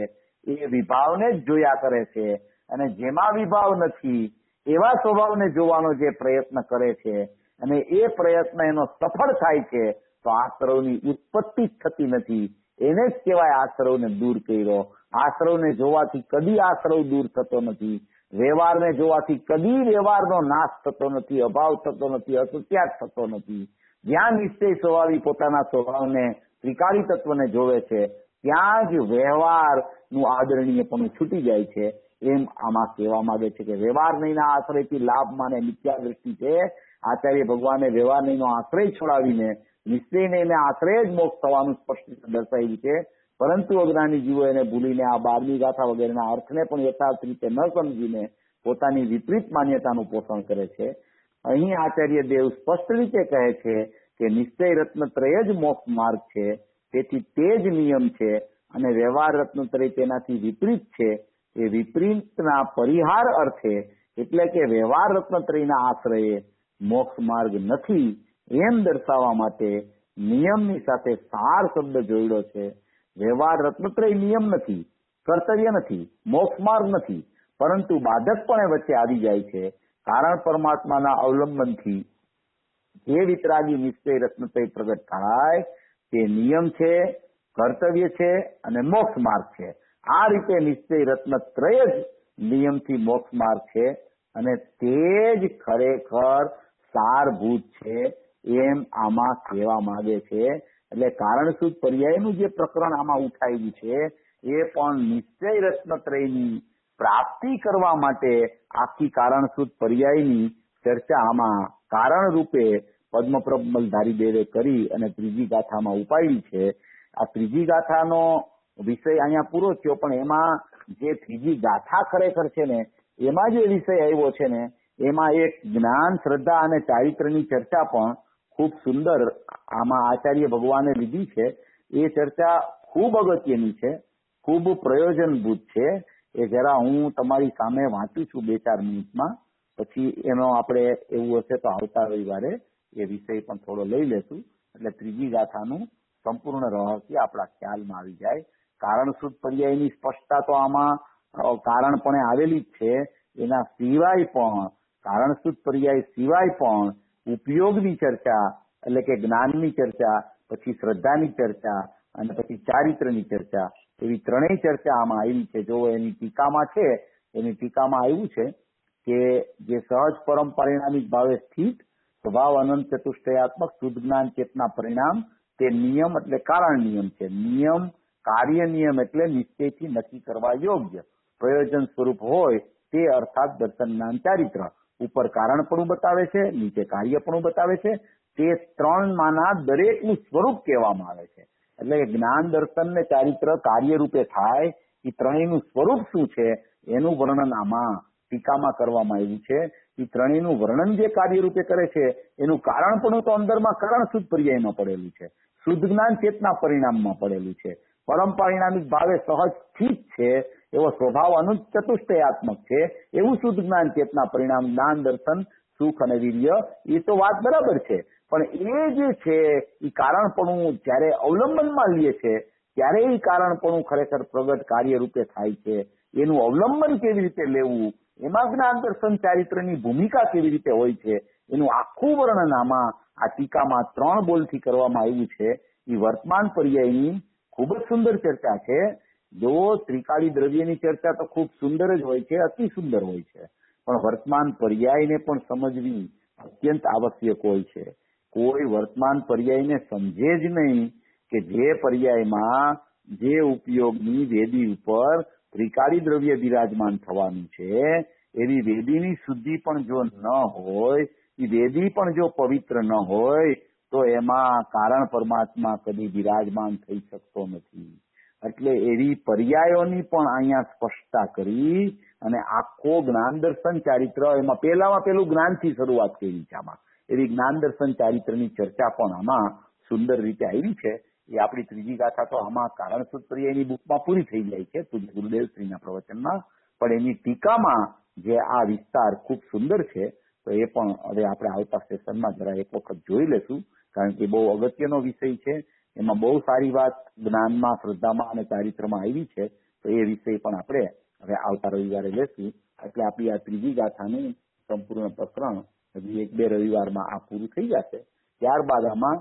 એ વિભાવને જ જોયા કરે છે, અને જેમાં વિભાવ નથી એવા સ્વભાવને જોવાનો જે પ્રયત્ન કરે છે અને એ પ્રયત્ન એનો સફળ થાય છે તો આશ્રવની ઉત્પત્તિ જ થતી નથી. એને જ કહેવાય આશ્રવને દૂર કર્યો. આશ્રવને જોવાથી કદી આશ્રવ દૂર થતો નથી, વ્યવહારને જોવાથી કદી વ્યવહારનો નાશ થતો નથી, અભાવ થતો નથી, અસત્યાગ થતો નથી. જ્યાં નિશ્ચય સ્વભાવી પોતાના સ્વભાવને ત્રિકાળી તત્વને જોવે છે ત્યાં જ વ્યવહારનું આદરણીયપણું છૂટી જાય છે. એમ આમાં કહેવા માંગે છે કે વ્યવહાર નહીંના આશ્રયથી લાભ માને મિથ્યા દ્રષ્ટિ છે. આચાર્ય ભગવાને વ્યવહાર નહીંનો આશ્રય છોડાવીને નિશ્ચય નહીંને આશ્રય જ મોક્ષ થવાનું સ્પષ્ટ રીતે દર્શાવ્યું છે, પરંતુ અજ્ઞાની જીવો એને ભૂલીને આ 12મી ગાથા વગેરેના અર્થને પણ યથાર્થ રીતે ન સમજીને પોતાની વિપરીત માન્યતાનું પોષણ કરે છે. અહીં આચાર્ય દેવ સ્પષ્ટ રીતે કહે છે કે નિશ્ચય રત્નત્રય જ મોક્ષ માર્ગ છે, તેથી તે જ નિયમ છે, અને વ્યવહાર રત્નત્રય તેનાથી વિપરીત છે. એ વિપરીતના પરિહાર અર્થે એટલે કે વ્યવહાર રત્નત્રયના આશ્રયે મોક્ષ માર્ગ નથી એમ દર્શાવવા માટે નિયમની સાથે સાર શબ્દ જોડ્યો છે. વ્યવહાર રત્નત્રય નિયમ નથી, કર્તવ્ય નથી, મોક્ષ માર્ગ નથી, પરંતુ બાધકપણે વચ્ચે આવી જાય છે. કારણ પરમાત્માના અવલંબનથી જે વિતરાગી નિશ્ચય રત્નત્રય પ્રગટ થાય તે નિયમ છે, કર્તવ્ય છે અને મોક્ષ માર્ગ છે. આ રીતે નિશ્ચય રત્નત્રય જ નિયમથી મોક્ષ માર્ગ છે, અને તે જ ખરેખર સારભૂત છે એમ આમાં કહેવા માંગે છે. એટલે કારણશુદ્ધ પર્યાયનું જે પ્રકરણ આમાં ઉઠાવ્યું છે એ પણ નિશ્ચય રત્નત્રયની પ્રાપ્તિ કરવા માટે આખી કારણશુદ્ધ પર્યાયની ચર્ચા આમાં કારણ રૂપે પદ્મપ્રબલધારી દેવે કરી અને ત્રીજી ગાથામાં ઉપાડી છે. આ ત્રીજી ગાથાનો વિષય અહીંયા પૂરો થયો, પણ એમાં જે ત્રીજી ગાથા ખરેખર છે ને એમાં જે વિષય આવ્યો છે ને એમાં એક જ્ઞાન, શ્રદ્ધા અને ચારિત્ર્યની ચર્ચા પણ ખૂબ સુંદર આમાં આચાર્ય ભગવાને લીધી છે. એ ચર્ચા ખૂબ અગત્યની છે, ખૂબ પ્રયોજનભૂત છે. એ જરા હું તમારી સામે વાંચું છું 2-4 મિનિટમાં, પછી એનો આપણે એવું હશે તો આવતા રવિવારે એ વિષય પણ થોડો લઈ લેશું, એટલે ત્રીજી ગાથાનું સંપૂર્ણ રહસ્ય આપણા ખ્યાલમાં આવી જાય. કારણશુદ્ધ પર્યાયની સ્પષ્ટતા તો આમાં કારણપણે આવેલી જ છે. એના સિવાય પણ કારણશુદ્ધ પર્યાય સિવાય પણ ઉપયોગની ચર્ચા એટલે કે જ્ઞાનની ચર્ચા, પછી શ્રદ્ધાની ચર્ચા અને પછી ચારિત્ર્યની ચર્ચા, એવી ત્રણેય ચર્ચા આમાં આવી છે. જો એની ટીકામાં છે, એની ટીકામાં આવ્યું છે કે જે સહજ પરમ પરિણામિક ભાવે સ્થિત સ્વભાવ અનંત ચતુષ્ટયાત્મક શુદ્ધ જ્ઞાન ચેતના પરિણામ તે નિયમ એટલે કારણ નિયમ છે. નિયમ કાર્ય નિયમ એટલે નિશ્ચયથી નક્કી કરવા યોગ્ય પ્રયોજન સ્વરૂપ હોય તે અર્થાત દર્શન જ્ઞાન ચારિત્ર ઉપર કારણપણું બતાવે છે, નીચે કાર્યપણું બતાવે છે. તે ત્રણમાંના દરેકનું સ્વરૂપ કહેવામાં આવે છે. એટલે જ્ઞાન, દર્શન ને ચારિત્ર કાર્ય રૂપે થાય એ ત્રણેયનું સ્વરૂપ શું છે એનું વર્ણન આમાં ટીકામાં કરવામાં આવ્યું છે. એ ત્રણેયનું વર્ણન જે કાર્ય રૂપે કરે છે એનું કારણપણું તો અંદરમાં કારણ શુદ્ધ પર્યાયમાં પડેલું છે, શુદ્ધ જ્ઞાન ચેતના પરિણામમાં પડેલું છે. પરમ પરિણામિક ભાવે સહજ સ્થિત છે એવો સ્વભાવ ચતુષ્ટયાત્મક છે એવું શુદ્ધ જ્ઞાન ચેતના પરિણામ જ્ઞાન, દર્શન, સુખ અને વીર્ય, એ તો વાત બરાબર છે. પણ એ જે છે એ કારણપણું જયારે અવલંબનમાં લે છે ત્યારે એ કારણપણું ખરેખર પ્રગટ કાર્ય રૂપે થાય છે. એનું અવલંબન કેવી રીતે લેવું, એમાં જ્ઞાન, દર્શન, ચારિત્રની ભૂમિકા કેવી રીતે હોય છે એનું આખું વર્ણન આમાં આ ટીકામાં 3 બોલથી કરવામાં આવ્યું છે. એ વર્તમાન પર્યાયની ખૂબ જ સુંદર ચર્ચા છે. જો ત્રિકાળી દ્રવ્યની ચર્ચા તો ખૂબ સુંદર જ હોય છે, અતિ સુંદર હોય છે, પણ વર્તમાન પર્યાયને પણ સમજવી અત્યંત આવશ્યક હોય છે. કોઈ વર્તમાન પર્યાયને સમજે જ નહીં કે જે પર્યાયમાં જે ઉપયોગની વેદી ઉપર ત્રિકાળી દ્રવ્ય બિરાજમાન થવાનું છે એવી વેદીની શુદ્ધિ પણ જો ન હોય, એ વેદી પણ જો પવિત્ર ન હોય તો એમાં કારણ પરમાત્મા કદી બિરાજમાન થઈ શકતો નથી. એટલે એવી પર્યાયોની પણ અહીંયા સ્પષ્ટતા કરી અને આખો જ્ઞાન, દર્શન, ચારિત્ર એમાં પહેલામાં પહેલું જ્ઞાનથી શરૂઆત કરી છે. આમાં એવી જ્ઞાન, દર્શન, ચારિત્રની ચર્ચા પણ આમાં સુંદર રીતે આવી છે. એ આપણી ત્રીજી ગાથા તો આમાં કારણ શુદ્ધ પર્યાયની બુકમાં પૂરી થઈ જાય છે પૂજ્ય ગુરુદેવ શ્રીના પ્રવચનમાં, પણ એની ટીકામાં જે આ વિસ્તાર ખૂબ સુંદર છે તો એ પણ હવે આપણે આવતા સેશનમાં જરા એક વખત જોઈ લેશું, કારણ કે બહુ અગત્યનો વિષય છે. એમાં બહુ સારી વાત જ્ઞાનમાં, શ્રદ્ધામાં અને ચારિત્રમાં આવી છે. તો એ વિષય પણ આપણે હવે આવતા રવિવારે લેશું. એટલે આપણી આ ત્રીજી ગાથાનું સંપૂર્ણ પ્રકરણ હજી 1-2 રવિવારમાં આ પૂરું થઈ જશે. ત્યારબાદ આમાં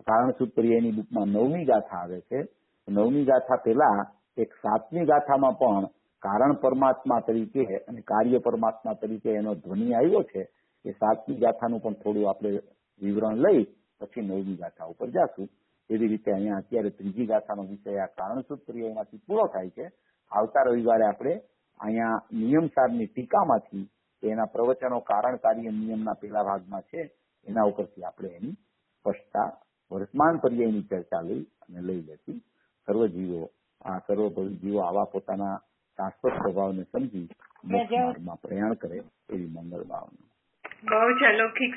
કારણ શુદ્ધ પર્યાયની બુકમાં 9મી ગાથા આવે છે. 9મી ગાથા પહેલા એક 7મી ગાથામાં પણ કારણ પરમાત્મા તરીકે અને કાર્ય પરમાત્મા તરીકે એનો ધ્વનિ આવ્યો છે. એ 7મી ગાથાનું પણ થોડું આપણે વિવરણ લઈ પછી 9મી ગાથા ઉપર જાશું. એવી રીતે અહીંયા અત્યારે ત્રીજી ગાથાનો વિષય આ કારણ શુદ્ધ પર્યાયમાંથી પૂરો થાય છે. આવતા રવિવારે આપણે અહીંયા નિયમસારની ટીકામાંથી એના પ્રવચનો કારણ કાર્ય નિયમના પહેલા ભાગમાં છે એના ઉપરથી આપણે એની સ્પષ્ટતા વર્તમાન પર્યાયની ચર્ચા લઈ લેશું. સર્વ જીવો આવા પોતાના શાશ્વત સ્વભાવને સમજી મોક્ષ માર્ગમાં પ્રયાણ કરે એવી મંગળ ભાવના. બહુ જ અલૌકિક